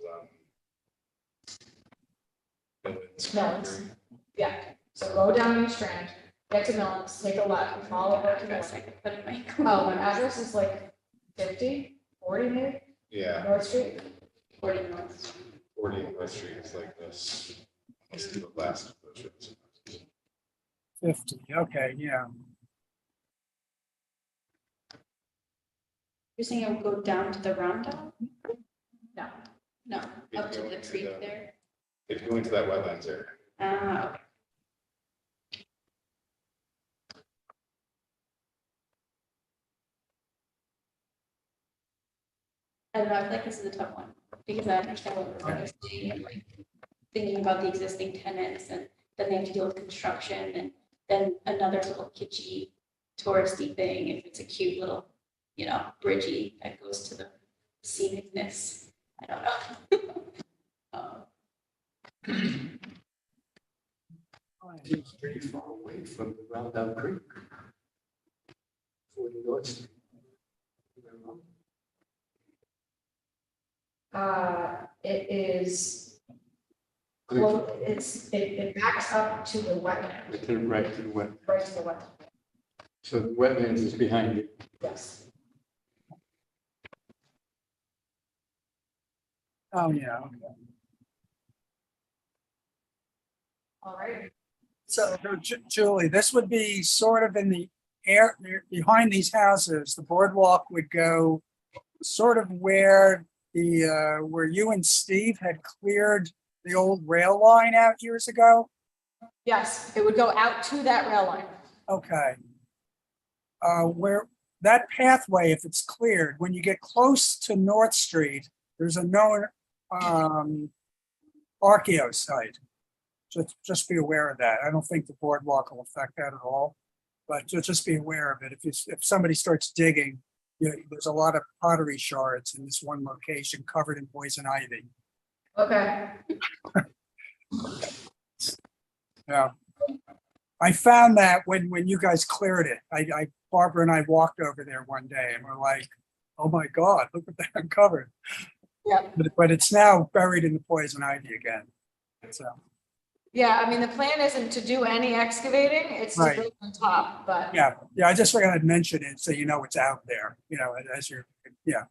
Millens Millens. Factory. yeah, so go down East Strand, get to Millens, take a left, and follow over to the Address I north. could put in my. Oh, my address is like 50, 40 maybe, Yeah, North Street. 40 North. 40 North Street is like this. Let's do the last of those roads. 50, okay, yeah. You're saying it would go down to the roundabout? No. No, If up to you go the into creek the- there. If you go into that wetlands area, Okay. I don't know, I feel like this is a tough one, because I understand what we're saying, and like thinking about the existing tenants, and then they have to deal with construction, and then another little kitschy touristy thing, if it's a cute little, bridgey that goes to the scenicness, I don't know. It's pretty far away from the Roundout Creek. 40 North Street. It is, I think well, it backs up to the wetland, it's right to the west. right to the wetland, So the wetlands is behind it. yes. Oh, yeah, okay. All right. So Julie, this would be sort of in the air, behind these houses, the boardwalk would go sort of where where you and Steve had cleared the old rail line out years ago? Yes, it would go out to that rail line. Okay. Where that pathway, if it's cleared, when you get close to North Street, there's a known archaeo site. Just be aware of that. I don't think the boardwalk will affect that at all, but just be aware of it. If somebody starts digging, there's a lot of pottery shards in this one location covered in poison ivy. Okay. Yeah. I found that when you guys cleared it, Barbara and I walked over there one day and we're like, oh my God, look what they uncovered. Yep. But it's now buried in the poison ivy again. So, Yeah, I mean, the plan isn't to do any excavating, it's to Right. build on top, but. yeah, I just figured I'd mention it so you know it's out there, as you're, yeah.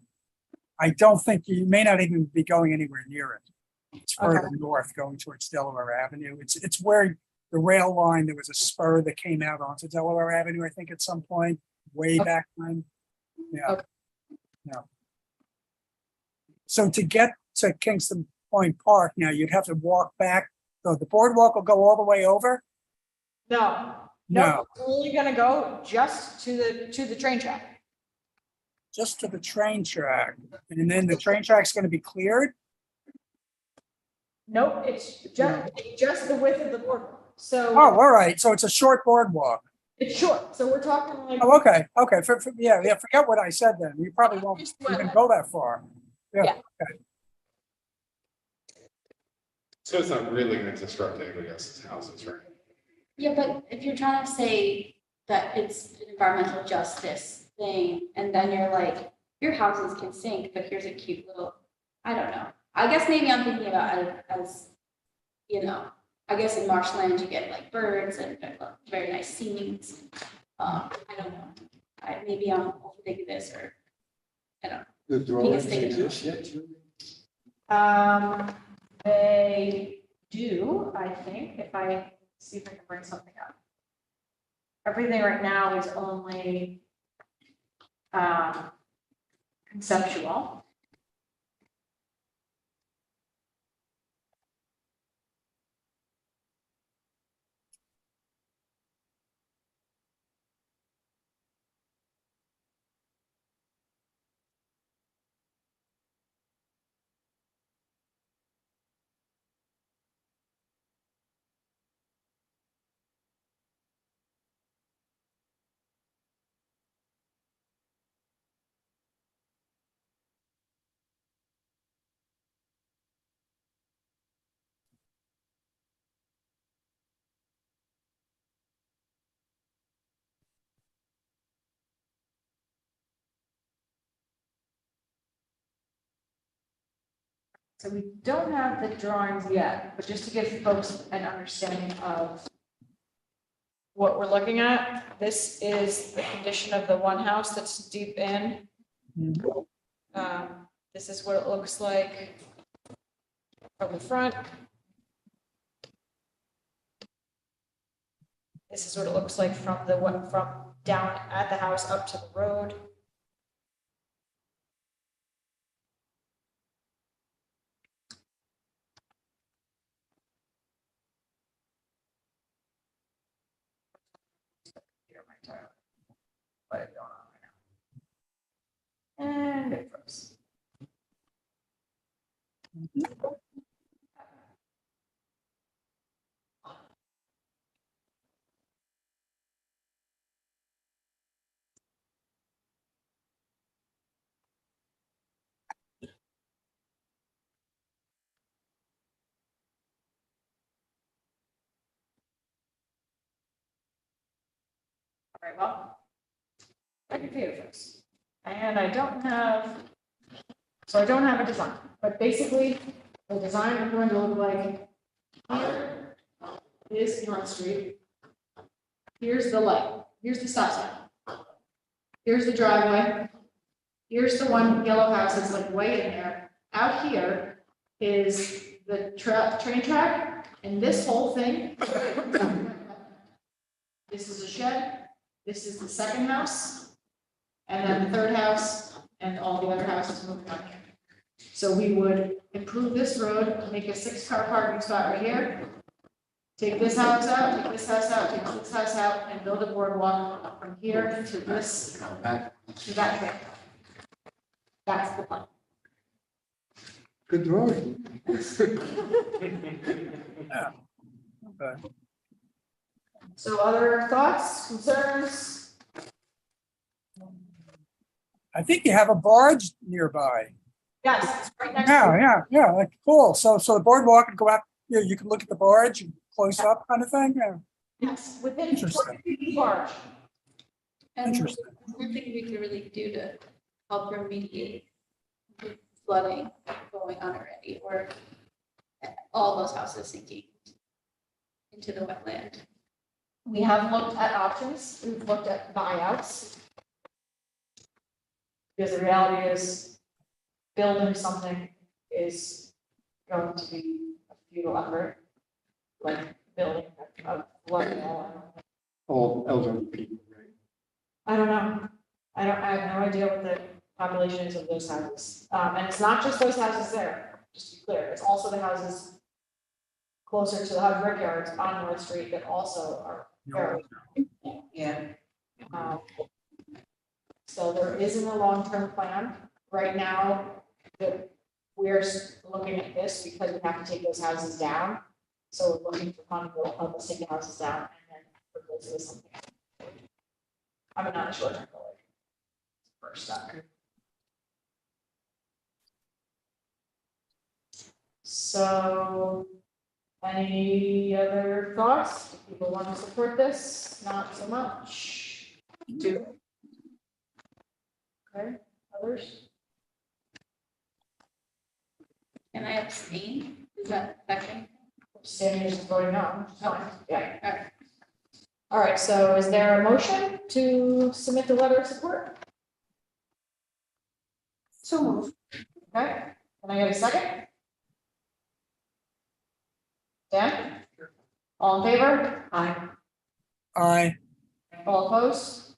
I don't think you may not even be going anywhere near it. It's further north going towards Delaware Avenue. It's where the rail line, there was a spur that came out onto Delaware Avenue, I think at some point, way Okay. back when. Yeah. Okay. Yeah. So to get to Kingston Point Park, now you'd have to walk back. So the boardwalk will go all the way over? No, No, it's only gonna go just to the train track. just to the train track. And then the train track's gonna be cleared? Nope, it's just the width of the boardwalk, so Oh, all right. So it's a short boardwalk. it's short, so we're talking like. Oh, okay, okay. Yeah, forget what I said then. You probably won't Just even wetland. go that far. Yeah. so it's not really going to disrupt anybody else's houses, right? Yeah, but if you're trying to say that it's an environmental justice thing, and then you're like, your houses can sink, but here's a cute little, I don't know. I guess maybe I'm thinking about it as, I guess in marshland, you get like birds and very nice scenes. I don't know. Maybe I'm overthinking this, or I don't know. The He drawings is taking exist yet, Julie? They do, I think, if I see if I can bring something up. Everything right now is only conceptual. So we don't have the drawings yet, but just to give folks an understanding of what we're looking at, this is the condition of the one house that's deep in. This is what it looks like from the front. This is what it looks like from from down at the house up to the road. What is going on right now? And it froze. All right, well, I can figure this. And I don't have a design, but basically the design is going to look like here is North Street. Here's the light. Here's the stop sign. Here's the driveway. Here's the one yellow house that's like way in there. Out here is the train track, and this whole thing. This is a shed. This is the second house, and then the third house, and all the other houses moving on here. So we would improve this road, make a 6-car parking spot right here. Take this house out, take this house out, take this house out, and build a boardwalk from here to this, to that thing. That's the plan. Good drawing. Okay. So other thoughts, concerns? I think you have a barge nearby. Yes, it's right next to it. Yeah, like, cool. So the boardwalk can go out, you can look at the barge and close up kind of thing, yeah. Yes, within Interesting. 40 feet of barge. And Interesting. one thing we could really do to help remediate the flooding going on already, or all those houses sinking into the wetland. We have looked at options, we've looked at buyouts. Because the reality is, building something is going to be a futile effort. Like building a flood wall. All elderly people, right? I don't know. I have no idea what the population is of those houses. And it's not just those houses there, just to be clear, it's also the houses closer to the Hud Brickyards on North Street that also are very. Yeah. So there isn't a long-term plan. Right now, we're looking at this because we have to take those houses down. So we're looking for fund to help us take the houses down and then replace it with something. I mean, not a short-term goal. First step. So, any other thoughts? Do people want to support this? Not so much. Do. Okay, others? Can I abstain? Is that second? Standing is voting no. Yeah. All right, so is there a motion to submit the letter of support? So move. Okay, can I get a second? Dan? All in favor? Aye. Aye. All opposed?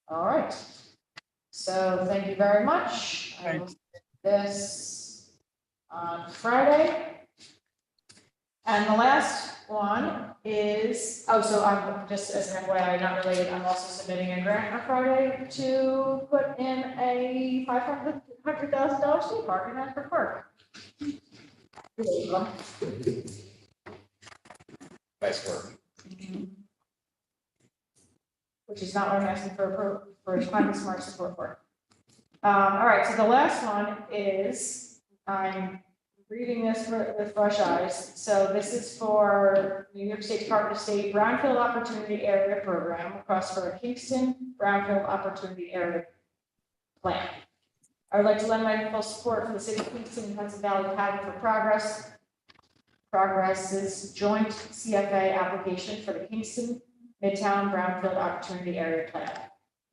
All right. So thank you very much. I will submit this on Friday. And the last one is, oh, so I'm just as an FYI, not related, I'm also submitting a grant on Friday to put in a $500,000 state park in Asper Park. Nice work. Which is not what I'm asking for climate smart support for. All right, so the last one is, I'm reading this with fresh eyes. So this is for New York State Department of State Brownfield Opportunity Area Program, request for a Kingston Brownfield Opportunity Area Plan. I would like to lend my full support for the city of Kingston and Hudson Valley Pattern for Progress. Progress's joint CFA application for the Kingston Midtown Brownfield Opportunity Area Plan.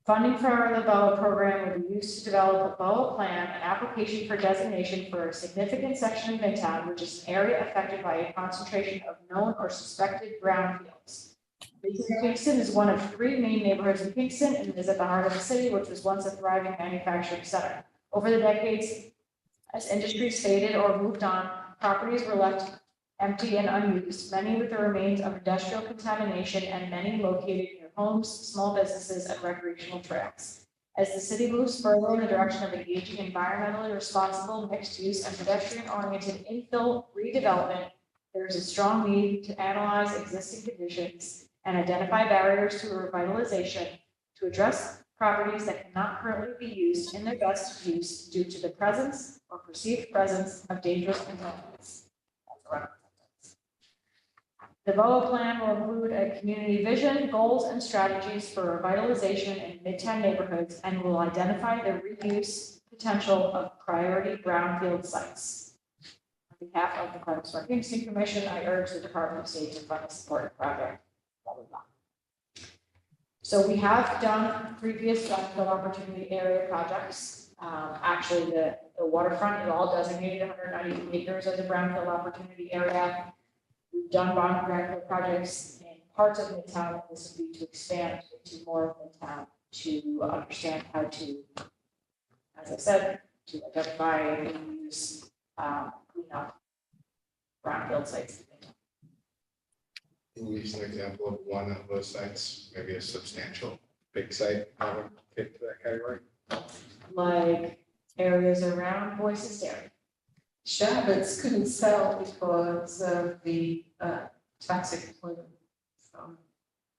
Funding from the BOA program will be used to develop a BOA plan, an application for designation for a significant section of Midtown, which is an area affected by a concentration of known or suspected brownfields. Kingston is one of 3 main neighborhoods in Kingston and is at the heart of the city, which was once a thriving manufacturing center. Over the decades, as industries faded or moved on, properties were left empty and unused, many with the remains of industrial contamination and many located near homes, small businesses, and recreational trails. As the city moves further in the direction of engaging environmentally responsible, mixed-use, and pedestrian-oriented infill redevelopment, there is a strong need to analyze existing conditions and identify barriers to revitalization to address properties that cannot currently be used in their best use due to the presence or perceived presence of dangerous contaminants. The BOA plan will include a community vision, goals, and strategies for revitalization in Midtown neighborhoods and will identify the reuse potential of priority brownfield sites. On behalf of the Climate Smart Kingston Commission, I urge the Department of State to fund the support project. Blah, blah, blah. So we have done previous brownfield opportunity area projects. Actually, the waterfront is all designated 190 acres as a brownfield opportunity area. We've done brownfield projects in parts of Midtown. This would be to expand into more of Midtown to understand how to, as I said, to identify and use, clean up brownfield sites. Can you use an example of one of those sites, maybe a substantial big site that would fit into that category? Like areas around Boyce's Dairy. Shabbat's couldn't sell because of the toxic plume from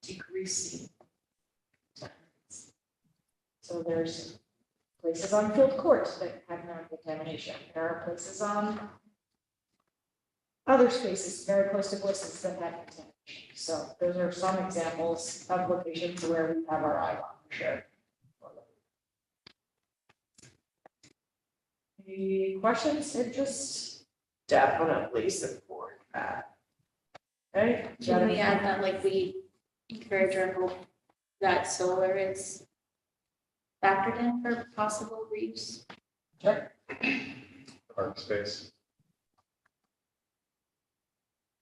decreasing. So there's places on Field Court that have no contamination. There are places on other spaces very close to Boyce's that have contamination. So those are some examples of locations where we have our eye on for sure. Any questions, interest? Definitely support that. Okay. Can we add that, like, we encourage or hope that solar is factored in for possible reuse? Sure. Park space.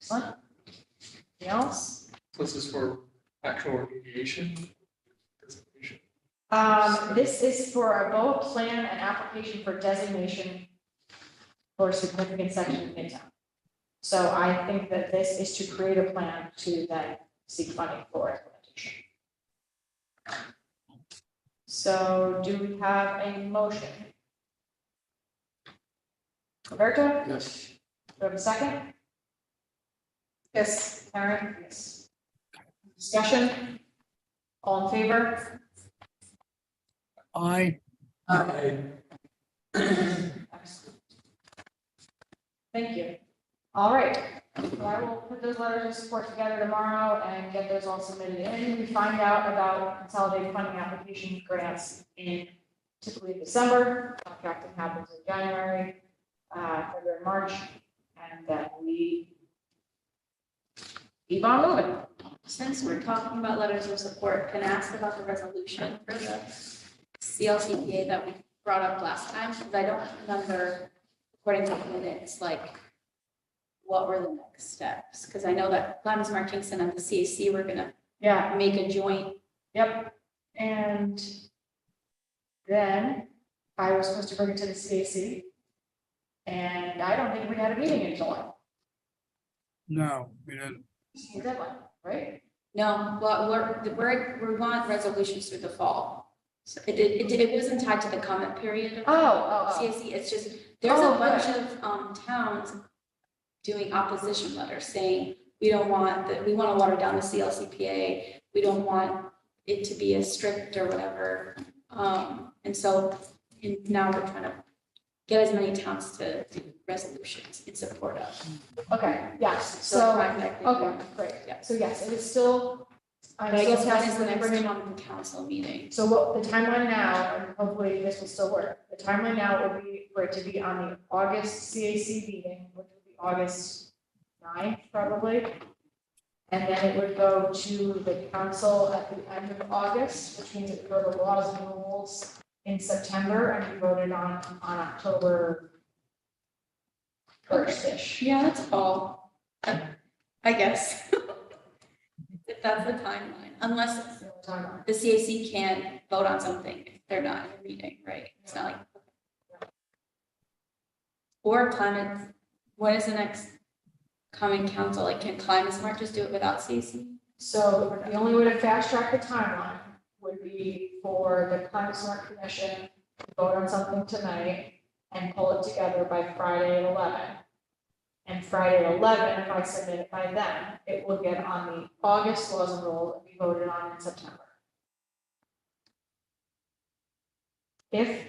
Excellent. Anything else? This is for actual remediation. This is for a BOA plan and application for designation for a significant section of Midtown. So I think that this is to create a plan to then seek funding for implementation. So do we have a motion? Roberto, do Yes. we have a second? Yes. Karen? Yes. Discussion? All in favor? Aye. Excellent. Thank you. All right, so I will put those letters of support together tomorrow and get those all submitted in. We find out about consolidated funding application grants in typically December. Contracting happens in January, February, March, and then we keep on moving. Since we're talking about letters of support, can I ask about the resolution for the CLCPA that we brought up last time? Because I don't remember, according to the minutes, like, what were the next steps? Because I know that Climate Smart Kingston and the CAC were gonna Yeah, make a joint. yep. And then I was supposed to bring it to the CAC. And I don't think we had a meeting in July. No, we didn't. It's the deadline, right? No, well, we want resolutions through the fall. So it wasn't tied to the comment period of Oh. CAC. It's just, there's Oh, a bunch good. of towns doing opposition letters saying, we don't want we want to water down the CLCPA. We don't want it to be as strict or whatever. And so now we're trying to get as many towns to do resolutions in support of. Okay, yes, So so, practically- okay, great, yeah, so yes, it is still. But I guess when is the still next bringing- town council meeting? So what the timeline now, and hopefully this will still work, the timeline now would be for it to be on the August CAC meeting, which would be August 9th, probably. And then it would go to the council at the end of August, which means it would go to laws and rules in September and be voted on October 1st-ish. Yeah, that's all. I guess. If that's the timeline, unless That's the only timeline. the CAC can vote on something, if they're not in a meeting, right? It's not like. Or climate, what is the next coming council? Like, can Climate Smart just do it without CAC? So the only way to fast track the timeline would be for the Climate Smart Commission to vote on something tonight and pull it together by Friday at 11. And Friday at 11, if I submit it by then, it will get on the August laws and rules and be voted on in September. If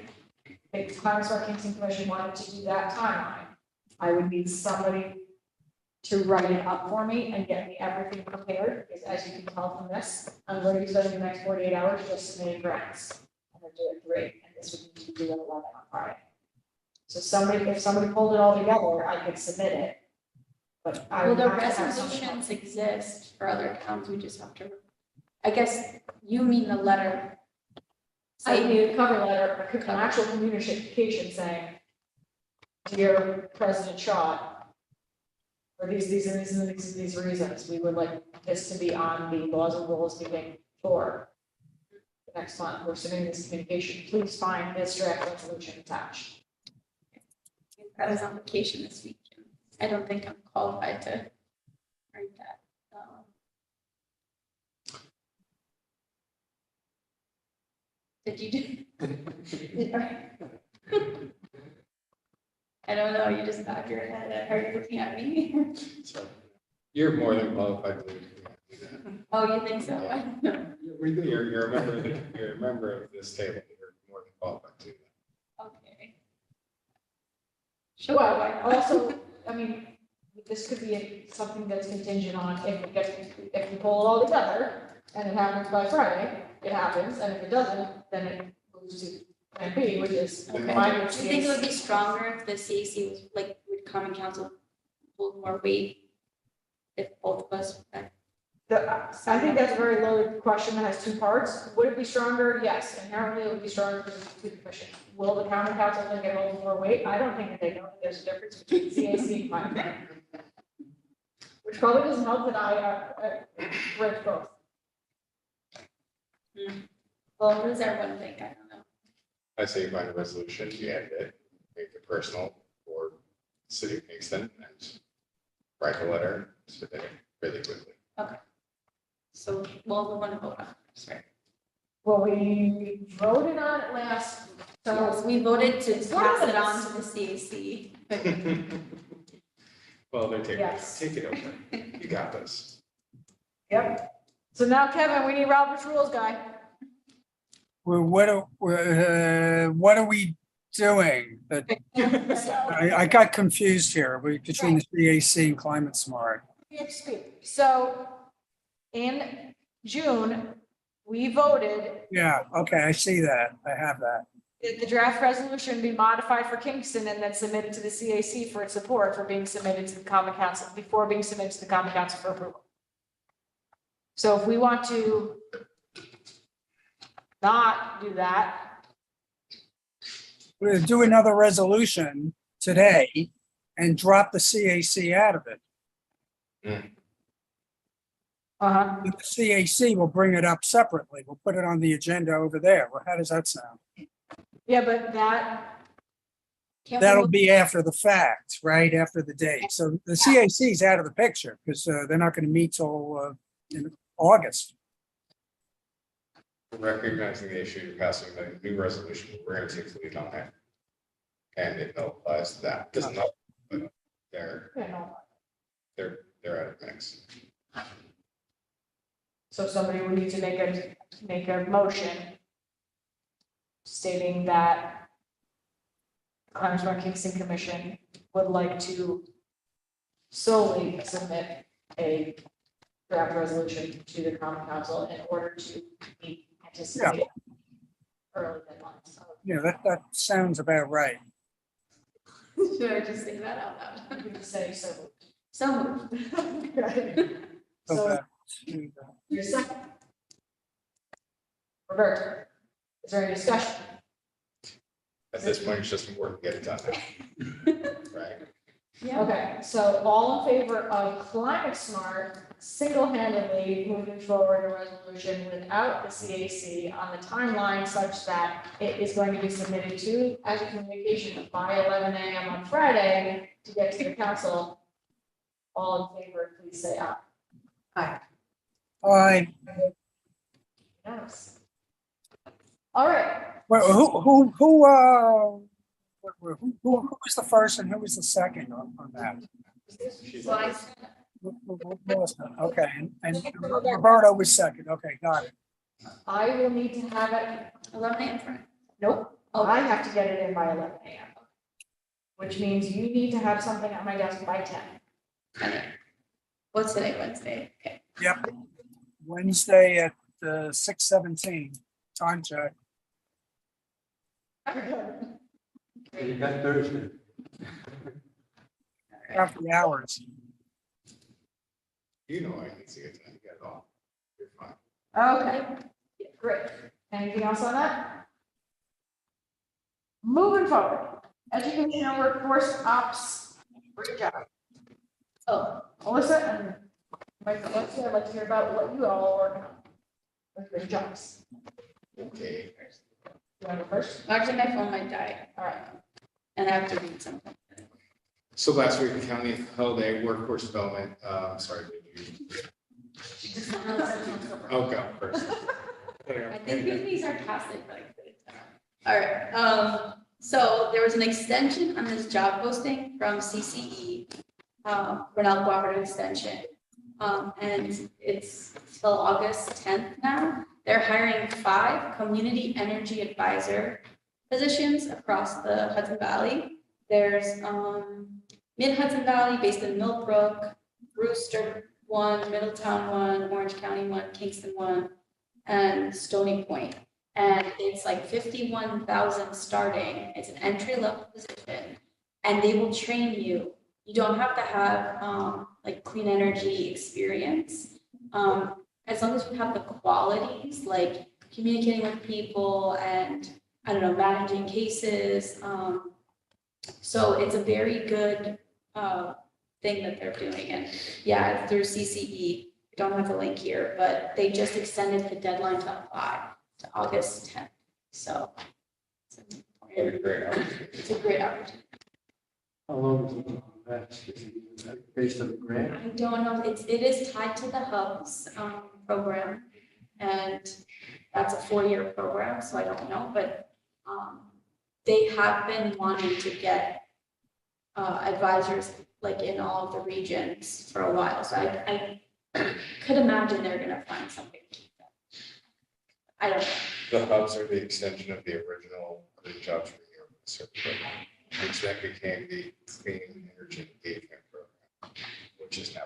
the Climate Smart Kingston Commission wanted to do that timeline, I would need somebody to write it up for me and get me everything prepared, because as you can tell from this, I'm going to be spending the next 48 hours just submitting grants. I'm going to do it great, and this would need to be due at 11 on Friday. So if somebody pulled it all together, I could submit it. But I Well, would the have to have something resolutions exist for other towns, we just have to, I guess you mean the letter. I need a cover letter, an actual communication saying, dear President Shaw, for these reasons, we would like this to be on the laws and rules meeting for the next month. We're submitting this communication. Please find this draft resolution attached. I was on vacation this week. I don't think I'm qualified to write that. Did you do? I don't know, you just nod your head. Are you looking at me? So you're more than qualified to do that. Oh, you think so? I don't know. You're a member of this table. You're more than qualified to do that. Okay. Sure. Well, why not? also, I mean, this could be something that's contingent on if you pull it all together and it happens by Friday, it happens, and if it doesn't, then it moves to plan B, which is. Okay. fine Do you with think it would CAC. be stronger if the CAC was like, would common council hold more weight? If both of us, I think that's a very loaded question that has two parts. Would it be stronger? Yes, inherently it would be stronger because it's two commission. Will the county council then get a little more weight? I don't think that they know that there's a difference between CAC and climate plan. Which probably doesn't help that I read both. well, what does everyone think? I don't know. I say you find a resolution, you edit it, make it personal for the city of Kingston and write a letter, submit it really quickly. So, well, we want to vote on this, right? Well, we voted on it last, So so we voted to It's pass it not- on to the CAC. Well, they're taking, Yes. take it over. You got this. yep. So now Kevin, we need Robert's rules guy. Well, what are we doing? I got confused here between the CAC and Climate Smart. So in June, we voted Yeah, okay, I see that. I have that. that the draft resolution be modified for Kingston and then submitted to the CAC for its support for being submitted to the Common Council, before being submitted to the Common Council for approval. So if we want to not do that, We're gonna do another resolution today and drop the CAC out of it. uh-huh, The CAC will bring it up separately. We'll put it on the agenda over there. Well, how does that sound? yeah, but that, Can't we That'll move- be after the fact, right? After the date. So the CAC is out of the picture because they're not going to meet till in August. Recognizing the issue, you're passing the new resolution, we're going to take the lead on that. And it applies to that, because not, but they're yeah, no. out of mix. So somebody would need to make a motion stating that Climate Smart Kingston Commission would like to solely submit a draft resolution to the common council in order to meet anticipated early deadlines. Yeah, that sounds about right. Should I just say that out loud? You can say so. So moved. So, your second. Robert, is there any discussion? At this point, it's just important to get it done now. Right? Yeah. Okay, so all in favor of Climate Smart single-handedly moving forward a resolution without the CAC on the timeline such that it is going to be submitted to as a communication by 11 a.m. on Friday to get to the council. All in favor, please say aye. Aye. Yes. All right, Well, who was the first and who was the second on that? So I, Okay, and Roberto was second. Okay, got it. I will need to have it, 11 a.m. Friday. nope, I have to get it in by 11 a.m. Which means you need to have something at my desk by 10. Okay. What's today, Wednesday? Okay. Yep. Wednesday at 6:17. Time check. You got Thursday. After the hours. You know I need to get to get it all. You're fine. Okay, great. Anything else on that? Moving forward, education and workforce ops, great job. Oh, Melissa and Mike, I'd like to hear about what you all are working on. With great jobs. Okay. You want to go first? actually, my phone might die. All right. And I have to read something. So last week, the county held a workforce development, sorry. Okay, first. I think he's being sarcastic, but I couldn't tell. All right, so there was an extension on this job posting from CCE, Grinnell Cooperative Extension. And it's till August 10th now. They're hiring 5 community energy advisor positions across the Hudson Valley. There's, Mid Hudson Valley based in Millbrook, Brewster 1, Middletown 1, Orange County 1, Kingston 1, and Stony Point. And it's like 51,000 starting. It's an entry level position, and they will train you. You don't have to have like clean energy experience. As long as you have the qualities like communicating with people and I don't know, managing cases. So it's a very good thing that they're doing. And yeah, it's through CCE. I don't have the link here, but they just extended the deadline to apply to August 10th. So it's a great opportunity. How long is it last? Is it based on the grant? I don't know, it is tied to the Hubs program, and that's a 4-year program, so I don't know, but they have been wanting to get advisors like in all of the regions for a while, so I could imagine they're gonna find something. I don't know. The hubs are the extension of the original Great Jobs for Here program, which then became the Clean Energy Engagement Program, which is now.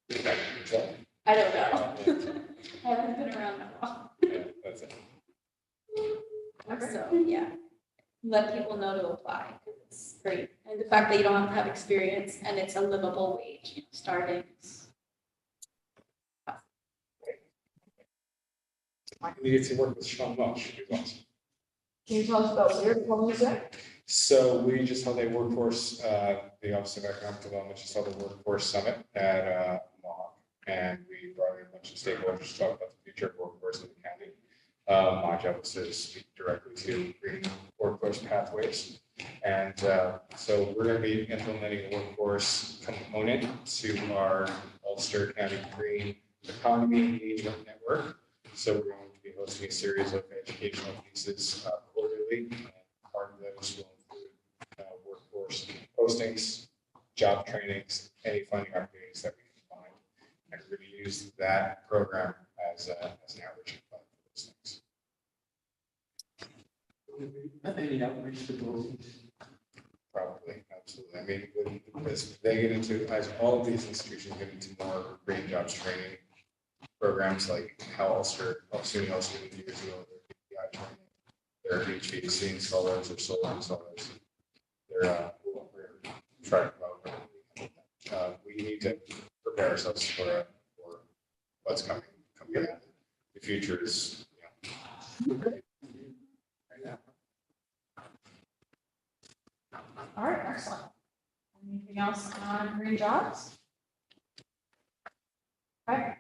Is that control? I don't know. I haven't been around that long. Yeah, that's it. So, yeah, let people know to apply. It's great. And the fact that you don't have to have experience and it's a livable wage, starting. We get to work with Sean Welsh, who's awesome. Can you tell us about what was that? So we just held a workforce, the Office of Economic Development just held a workforce summit at Mohawk. And we brought in a bunch of stakeholders to talk about the future of workforce in the county. My job was to speak directly to green workforce pathways. And so we're going to be implementing a workforce component to our Ulster County Green Economy Engagement Network. So we're going to be hosting a series of educational pieces quarterly. And part of those will include workforce postings, job trainings, any funding opportunities that we can find. And we're going to use that program as an outreach for those things. Any outreach to those? Probably, absolutely. I mean, as they get into, as all of these institutions get into more green jobs training programs, like how Ulster, SUNY Ulster years ago, their PPI training, their HVAC installers or solar installers, we're trying to we need to prepare ourselves for what's coming. The future is, All right, excellent. Anything else on green jobs? Okay.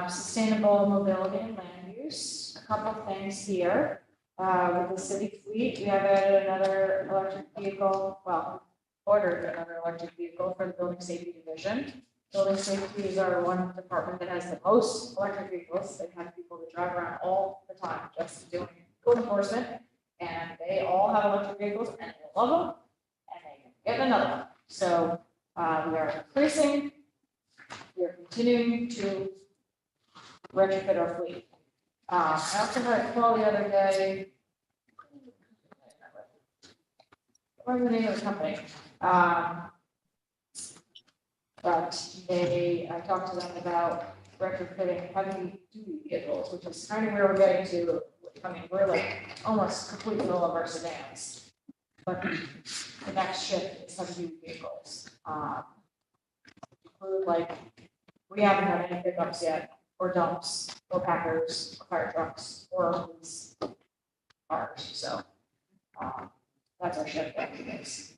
Sustainable mobility and land use. A couple things here. With the city fleet, we have added another electric vehicle, well, ordered another electric vehicle for the building safety division. Building safety is our one department that has the most electric vehicles. They have people that drive around all the time just doing code enforcement. And they all have electric vehicles and they love them and they can get another one. So we are increasing, we are continuing to retrofit our fleet. I also had a call the other day. What was the name of the company? But I talked to them about retrofitting heavy duty vehicles, which is kind of where we're getting to. I mean, we're like almost completely all of our sedans, but the next shift is heavy duty vehicles. Include like, we haven't had any pickups yet, or dumps, or packers, or fire trucks, or police cars, so that's our shift anyways.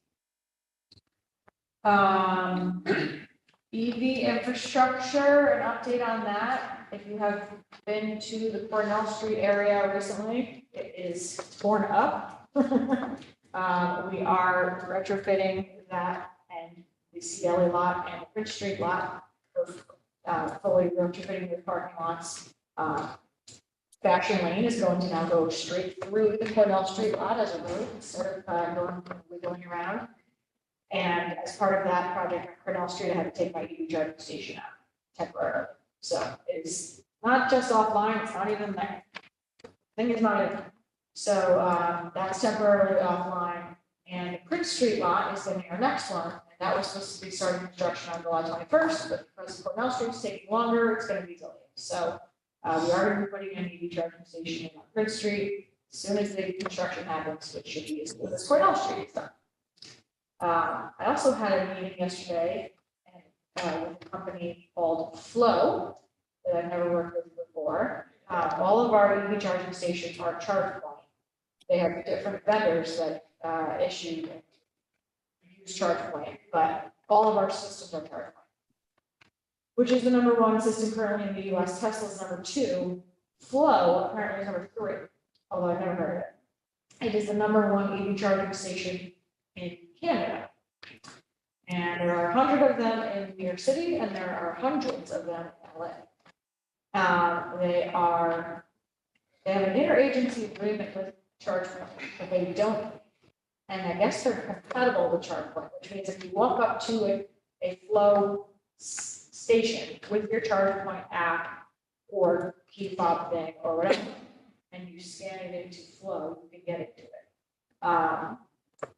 EV infrastructure, an update on that. If you have been to the Cornell Street area recently, it is torn up. We are retrofitting that and the CLA lot and the Prince Street lot, fully retrofitting the parking lots. Fashion Lane is going to now go straight through the Cornell Street lot as a road instead of going around. And as part of that project on Cornell Street, I had to take my EV charging station out temporarily. So it's not just offline, it's not even there. Thing is not in. So that's temporarily offline. And the Prince Street lot is going to be our next one. And that was supposed to be starting construction on July 21st, but because Cornell Street is taking longer, it's going to be delayed. So we are going to be putting an EV charging station on Prince Street as soon as the construction happens, which should be as soon as Cornell Street is done. I also had a meeting yesterday with a company called Flow that I've never worked with before. All of our EV charging stations are ChargePoint. They have different vendors that issue and use ChargePoint, but all of our systems are ChargePoint, which is the #1 system currently in the US. Tesla's #2. Flow apparently is #3, although I've never heard of it. It is the #1 EV charging station in Canada. And there are 100 of them in New York City, and there are hundreds of them in LA. They have an interagency agreement with ChargePoint, but they don't. And I guess they're compatible with ChargePoint, which means if you walk up to a Flow station with your ChargePoint app or key fob thing or whatever, and you scan it into Flow, you can get into it.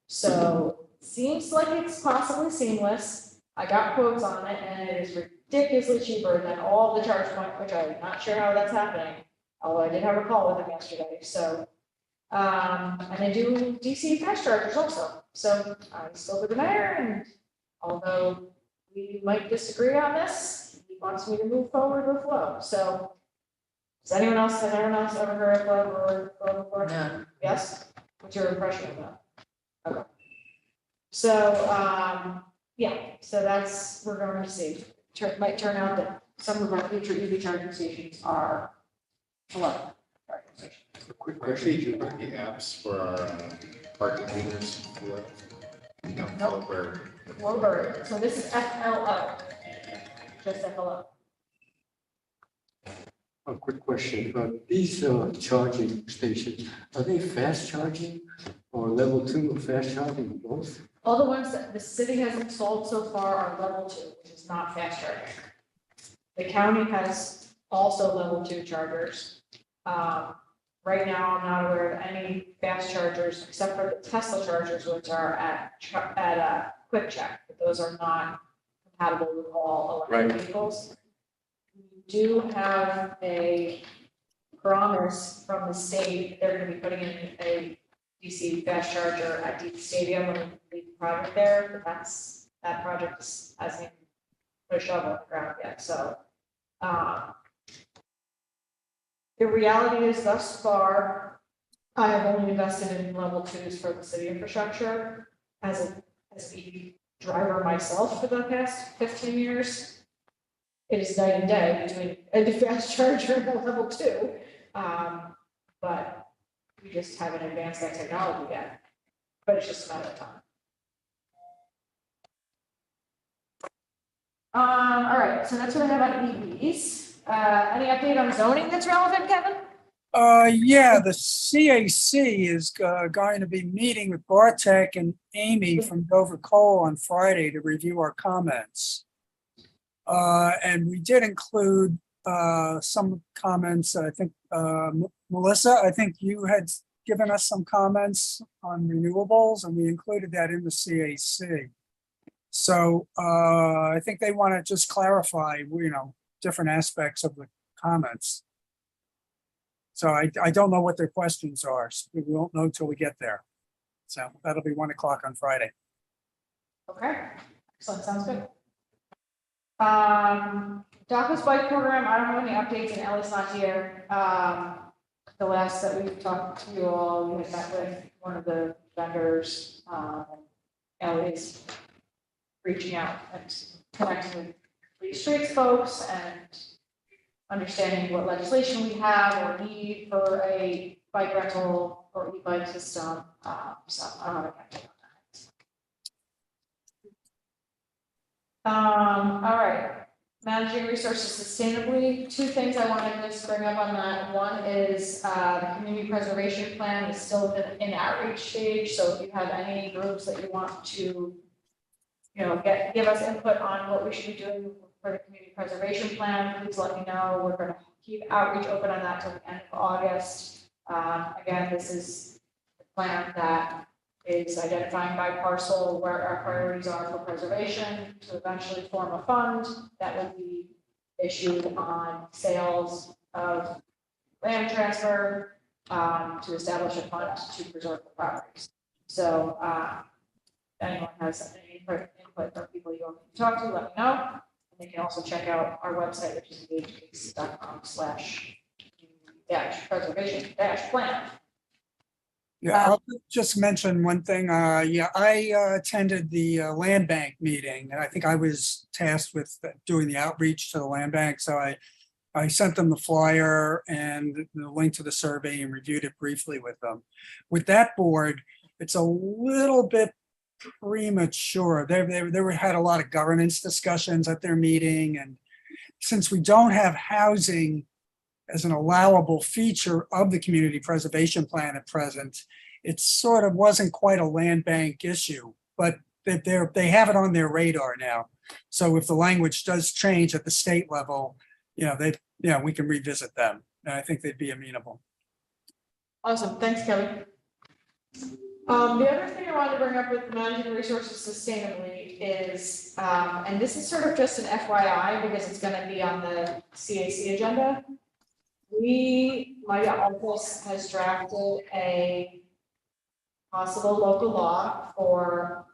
So seems like it's possibly seamless. I got quotes on it and it is ridiculously cheaper than all the ChargePoint, which I'm not sure how that's happening. Although I did have a call with them yesterday, so. And they do DC fast chargers also. So I spoke with the mayor, and although we might disagree on this, he wants me to move forward with Flow. So Has anyone else ever heard of Glow before? No. Yes? What's your impression of that? Okay. So, yeah, so that's, we're going to see. Might turn out that some of our future EV charging stations are electric charging stations. A quick Actually, question. the apps for our parking meters. No, Nope. where Glowbird, so this is FLO. Just FLO. A quick question. These charging stations, are they fast charging or level 2 fast charging, or both? All the ones that the city has installed so far are level 2, which is not fast charging. The county has also level 2 chargers. Right now, I'm not aware of any fast chargers except for the Tesla chargers, which are at Quick Check, but those are not compatible with all electric Right. vehicles. We do have a promise from the state, they're gonna be putting in a DC fast charger at DC Stadium when we complete the project there, but that project hasn't even put a shovel in the ground yet, so. The reality is thus far, I have only invested in level 2s for the city infrastructure as an EV driver myself for the past 15 years. It is night and day between a fast charger and a level 2. But we just haven't advanced that technology yet. But it's just a matter of time. All right, so that's what I have on EVs. Any update on zoning that's relevant, Kevin? Yeah, the CAC is going to be meeting with Bartek and Amy from Dover Coal on Friday to review our comments. And we did include some comments. I think, Melissa, I think you had given us some comments on renewables, and we included that in the CAC. So I think they want to just clarify, different aspects of the comments. So I don't know what their questions are. So we won't know until we get there. So that'll be 1 o'clock on Friday. Okay, excellent, sounds good. DACA's bike program, I don't have any updates, and Ellie's not here. The last that we talked to you all, we had met with one of the vendors, Ellie's reaching out and connecting with Free Streets folks and understanding what legislation we have or need for a bike rental or e-bike system. So I don't have an update on that. All right, managing resources sustainably. 2 things I wanted to just bring up on that. One is the community preservation plan is still in outreach stage. So if you have any groups that you want to, give us input on what we should be doing for the community preservation plan, please let me know. We're going to keep outreach open on that till the end of August. Again, this is the plan that is identifying by parcel where our priorities are for preservation to eventually form a fund that would be issued on sales of land transfer to establish a fund to preserve the properties. So if anyone has any input from people you want me to talk to, let me know. And they can also check out our website, which is engagecase.com/preservation-plan. Yeah, I'll just mention one thing. I attended the land bank meeting, and I think I was tasked with doing the outreach to the land bank. So I sent them the flyer and the link to the survey and reviewed it briefly with them. With that board, it's a little bit premature. They had a lot of governance discussions at their meeting, and since we don't have housing as an allowable feature of the community preservation plan at present, it sort of wasn't quite a land bank issue, but they have it on their radar now. So if the language does change at the state level, we can revisit them, and I think they'd be amenable. Awesome, thanks, Kelly. The other thing I wanted to bring up with managing resources sustainably is, and this is sort of just an FYI because it's going to be on the CAC agenda. My office has drafted a possible local law for,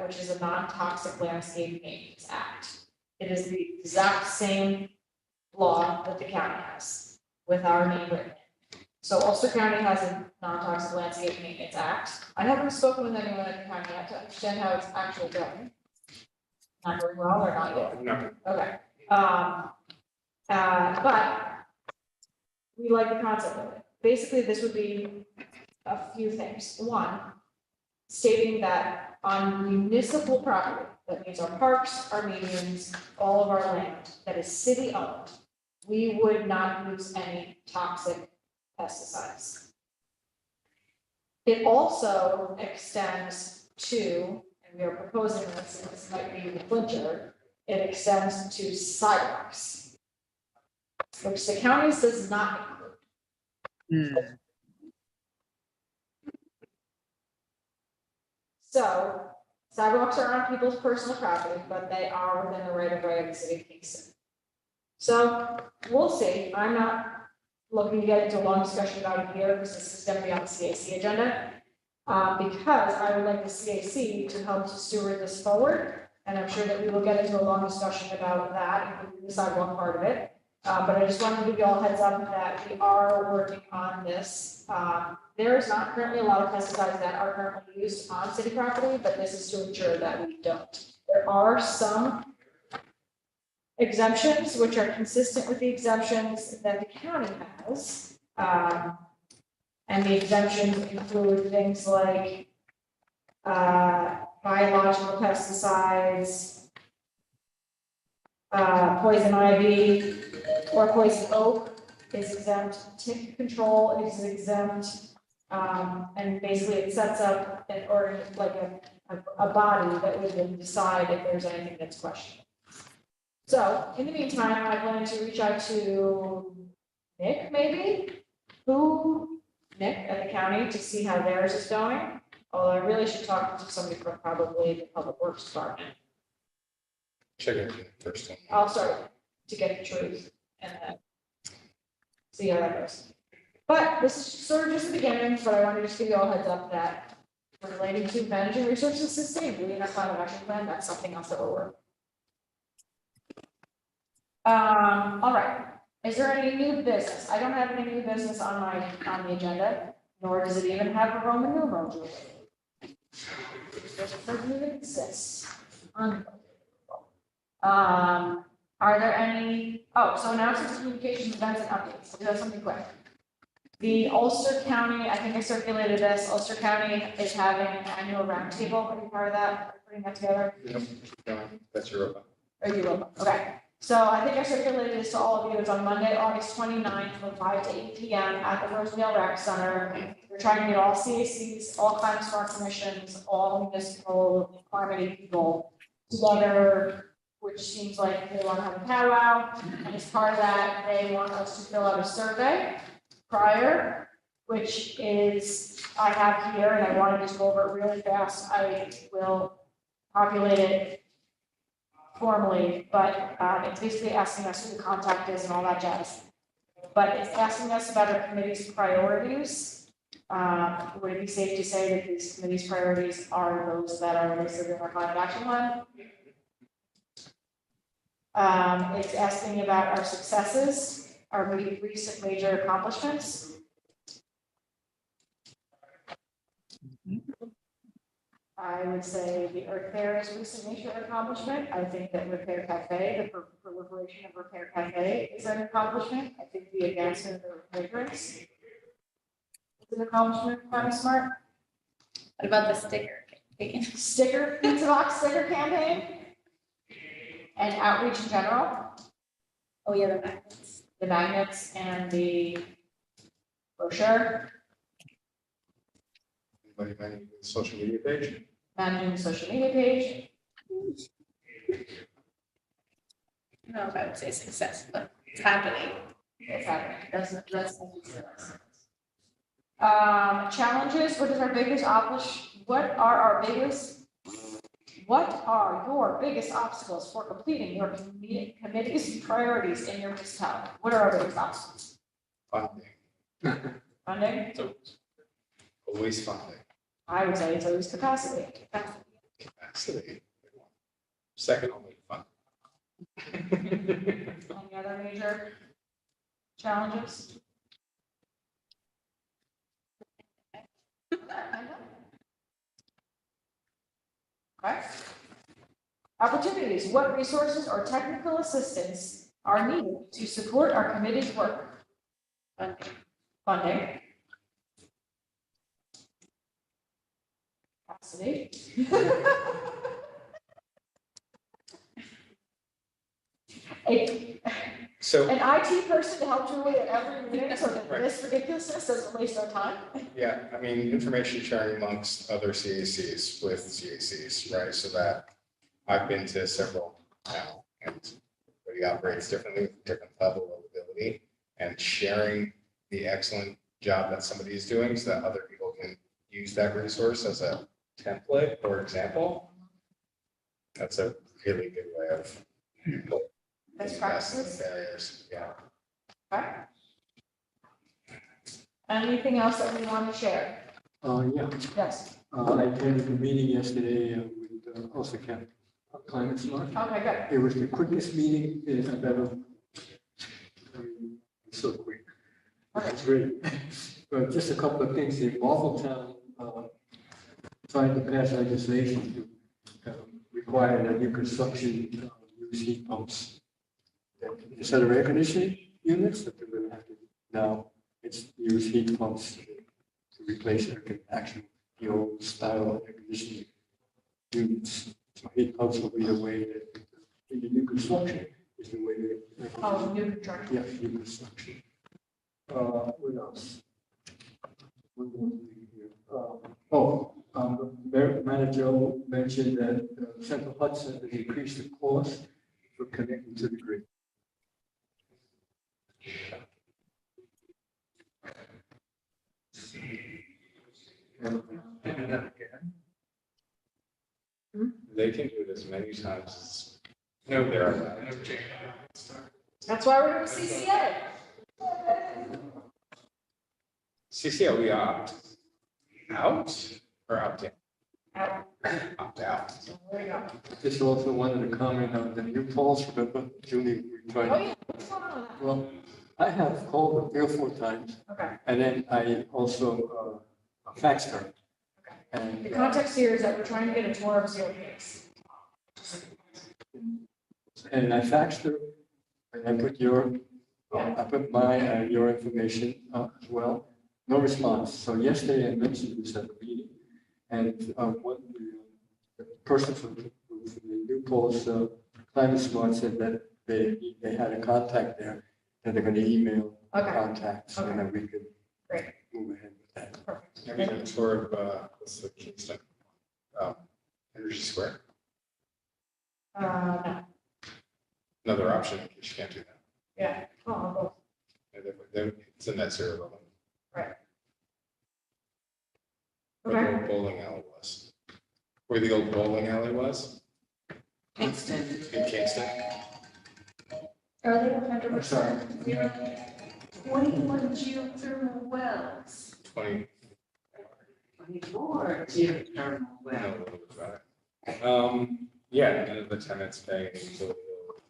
which is a non-toxic landscape maintenance act. It is the exact same law that the county has. with our name written. So Ulster County has a non-toxic landscape maintenance act. I haven't spoken with anyone in the county yet to understand how it's actually going. Not very well or not yet? No. Okay. But we like the concept of it. Basically, this would be a few things. One, stating that on municipal property, that means our parks, our medians, all of our land that is city owned, we would not use any toxic pesticides. It also extends to, and we are proposing this, and this might be the clincher, it extends to sidewalks, which the county does not include. Hmm. So sidewalks are on people's personal property, but they are within the right of way of the city of Kingston. So we'll see. I'm not looking to get into a long discussion about it here because this is going to be on the CAC agenda. Because I would like the CAC to help to steward this forward. And I'm sure that we will get into a long discussion about that, including the sidewalk part of it. But I just wanted to give you all a heads up that we are working on this. There is not currently a lot of pesticides that are currently used on city property, but this is to ensure that we don't. There are some exemptions which are consistent with the exemptions that the county has. And the exemptions include things like biological pesticides, poison ivy or poison oak is exempt, tick control is exempt. And basically it sets up an or like a body that would then decide if there's anything that's questionable. So in the meantime, I plan to reach out to Nick, maybe, Nick at the county to see how theirs is going. Although I really should talk to somebody from probably the Public Works Department. Check it first. I'll start to get the truth and then see how that goes. But this is sort of just the beginning, but I want to just give you all a heads up that relating to managing resources sustainably in our climate action plan, that's something else that we're working. All right. Is there any new business? I don't have any new business on the agenda, nor does it even have a Roman numeral. It doesn't even exist. Unbelievable. Are there any, so announcements, communications, events, and updates. We'll do that something quick. The Ulster County, I think I circulated this, Ulster County is having an annual roundtable. Are you part of that? Are you putting that together? Yep. No, that's your robot. Or you will, okay. So I think I circulated this to all of you. It's on Monday, August 29th from 5 to 8 p.m. at the Rosedale Rec Center. We're trying to get all CACs, all climate smart commissions, all municipal climate people together, which seems like they want to have a powwow. And as part of that, they want us to fill out a survey prior, which is, I have here, and I want to just go over it really fast. I will populate it formally, but it's basically asking us who the contact is and all that jazz. But it's asking us about our committee's priorities. Would it be safe to say that these committee's priorities are those that are listed in our climate action plan? It's asking about our successes, our recent major accomplishments. I would say the Earth Fair is recent major accomplishment. I think that Repair Cafe, the proliferation of Repair Cafe is an accomplishment. I think the advancement of the fragrance is an accomplishment, Climate Smart. What about the sticker campaign? Sticker, pizza box sticker campaign and outreach in general. Oh, yeah, the magnets. The magnets and the brochure, Anybody managing the social media page? managing the social media page. I don't know if I would say success, but it's happening. It's happening. That's challenges. What are your biggest obstacles for completing your committee's priorities in your municipality? What are our biggest obstacles? Funding. Funding? Always funding. I would say it's always capacity. Capacity. Second only to funding. Any other major challenges? Okay. Opportunities, what resources or technical assistance are needed to support our committee's work? Funding. Capacity. So, An IT person to help Julie at every meeting so that this ridiculousness doesn't waste our time? yeah, I mean, information sharing amongst other CACs with CACs, right? So that I've been to several now and everybody operates differently, with different level of ability, and sharing the excellent job that somebody is doing so that other people can use that resource as a template or example. That's a really good way of Best investing in practices? barriers, yeah. Okay. Anything else that we want to share? Yeah, Yes. I attended the meeting yesterday with also Climate Smart. Okay, good. It was the quickest meeting I've ever, so quick. It's great. But just a couple of things, in Marveltown, trying to pass legislation to require that new construction use heat pumps. Instead of air conditioning units, that they're going to have to, now it's use heat pumps to replace actually the old style air conditioning units. So heat pumps will be the way that, in the new construction, is the way that. Oh, new construction. Yeah, new construction. What else? What was here? Manager mentioned that Central Hudson has increased the cost for connecting to the grid. They can do it as many times as. No, there are. That's why we're doing CCA. CCL, we opt out or opt in? Out. Opt out. There we go. This is also one of the comment on the new polls, remember, Julie, we tried. Oh, yeah. What's going on with that? Well, I have called her 3 or 4 times, Okay. and then I also faxed her. Okay. And The context here is that we're trying to get a tour of Zero Case. I faxed her, and I put your information as well. No response. So yesterday I mentioned this at the meeting, and the person from the new polls, Climate Smart, said that they had a contact there, that they're going to email contacts, so that we could Great. move ahead with that. Perfect. Have you done a tour of, what's the Kingston? Energy Square? No. Another option in case you can't do that. Yeah. Oh, It's a net zero building. right. Where the Okay. old bowling alley was. Where the old bowling alley was Kingston. in Kingston. Are they 100%? 21 geothermal wells. 20. 24 geothermal I wells. know a little bit about it. Yeah, none of the tenants pay any utility bill.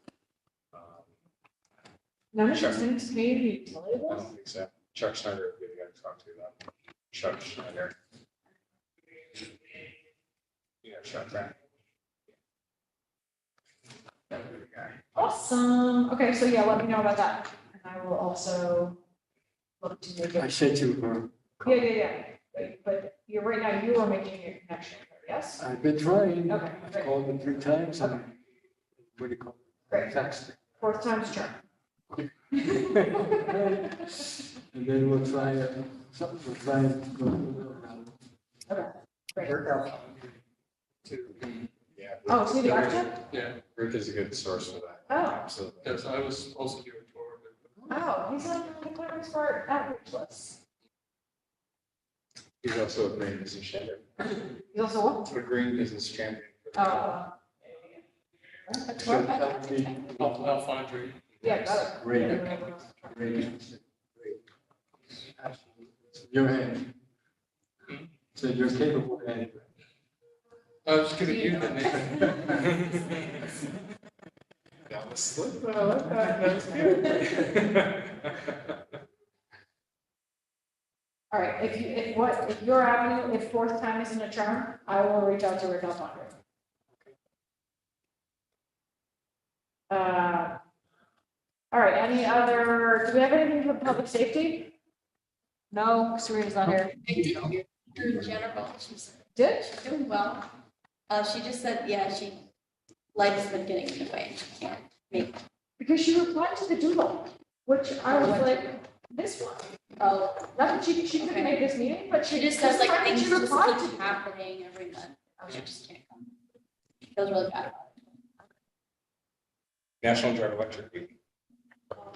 None of Sure. these things community utility I bills? don't think so. Chuck Schneider would be the guy to talk to though. Chuck Schneider. Yeah, Chuck, right? That would be the guy. Awesome. Okay, so yeah, let me know about that. And I will also look to make I it. said to her, Yeah. But you're right now, you are making your connection, yes? I've been trying. Okay, I great. called them 3 times and what do you call it? Great. Faxed. 4th time's charm. And then we'll try, we'll try and go. Okay, great. Yeah. Oh, see the architect? Yeah, Rick is a good source for that. Oh, Absolutely. yes, I was also doing a tour of it. oh, he's on the Climate Smart outreach list. He's also a green business champion. He's also what? A green business champion. Oh. I'll find you. Yeah, got it. Great. Yeah, Great. Your hand. So you're capable hand. I was gonna use the name. That Slip, I like that, that's good. All right, if your avenue, if fourth time isn't a charm, I will reach out to Rick Alfondre. All right, any other, do we have anything for public safety? No, Serena's not here. In general, she's Did? doing well. She just said, yeah, she likes them getting in the way and she can't make. Because she replied to the doodle, which I was like, this one. Oh, not that she couldn't make this meeting, but She just says like the fact that things she just replied keep to happening every month. She just can't come. Feels really bad about National Drive Electric Week,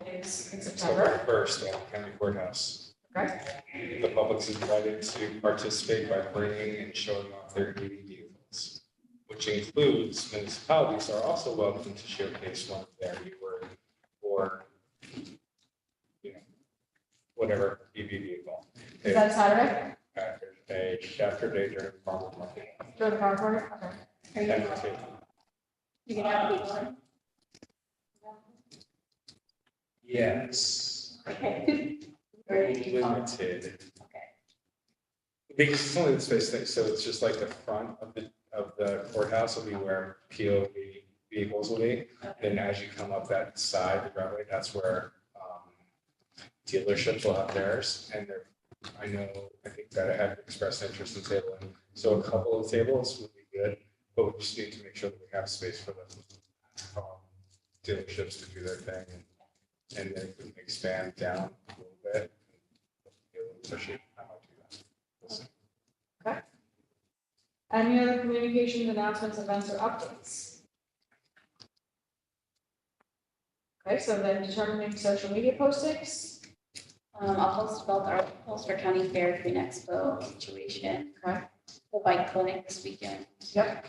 It's in October September. 1st at County Courthouse. Okay. The public's invited to participate by bringing and showing off their EV vehicles, which includes municipalities are also welcome to showcase one of their newer or, you know, whatever EV vehicle. Is that Saturday? After day during farmer market. During the farm board? Okay. it. You can have people. Yes. Okay. Limited. Because it's only the space thing, so it's just like the front of the courthouse will be where POV vehicles will be. Then as you come up that side, the driveway, that's where dealerships will have theirs. And they're, I think that I have expressed interest in tabling. So a couple of tables would be good, but we just need to make sure that we have space for the dealerships to do their thing. And then we can expand down a little bit. Especially, I might do that. We'll see. Okay. Any other communications, announcements, events, or updates? Okay, so then determining social media postings. I'll post about our Ulster County Fair Green Expo situation. Okay. The bike clinic this weekend. Yep.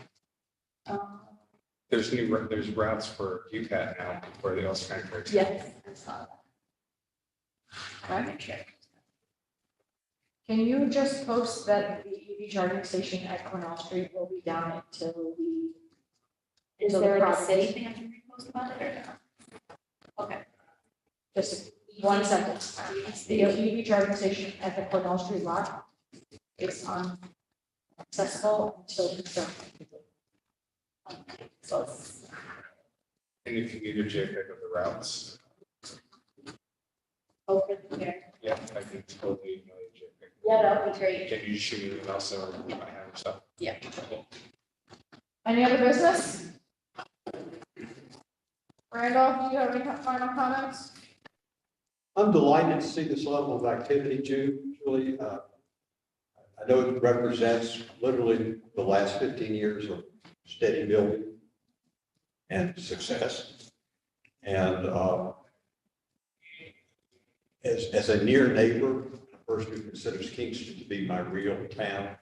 There's routes for UCAT now for the Ulster County Fair. Yes, I saw that. Okay. Can you just post that the EV charging station at Cornell Street will be down until we? Is until the there like a project- city thing I can repost about it or no? Okay. Just one sentence. The EV charging station at the Cornell Street lot is unaccessible until construction. So it's- And if you need a JPEG of the routes, Over there. yeah, I can totally email you a JPEG. Yeah, that would be great. Can you just shoot me an email so I have stuff? Yeah. Any other business? Randolph, do you have any final comments? I'm delighted to see this level of activity, Julie. I know it represents literally the last 15 years of steady building and success. And as a near neighbor, a person who considers Kingston to be my real town,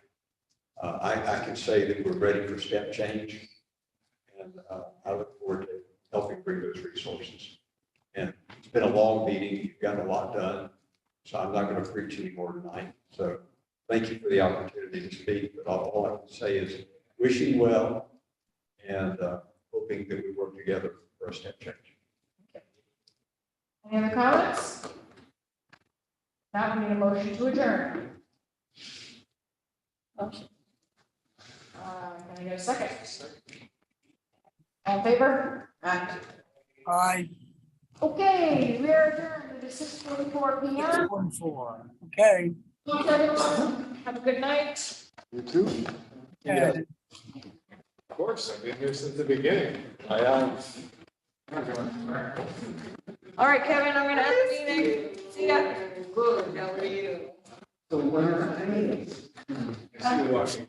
I can say that we're ready for step change. And I look forward to helping bring those resources. And it's been a long meeting, you've gotten a lot done, so I'm not going to preach anymore tonight. So thank you for the opportunity to speak, but all I can say is wishing well and hoping that we work together for a step change. Any other comments? Now we need a motion to adjourn. Motion. Can I get a second? All in favor? Aye, Okay, we are adjourned. It is 6:44 p.m. 4. Okay. Thanks, everyone. Have a good night. You too? Yeah. Of course, I've been here since the beginning. I am. All right, Kevin, I'm gonna end the meeting. See ya. Good, how are you? So when are I see you watching.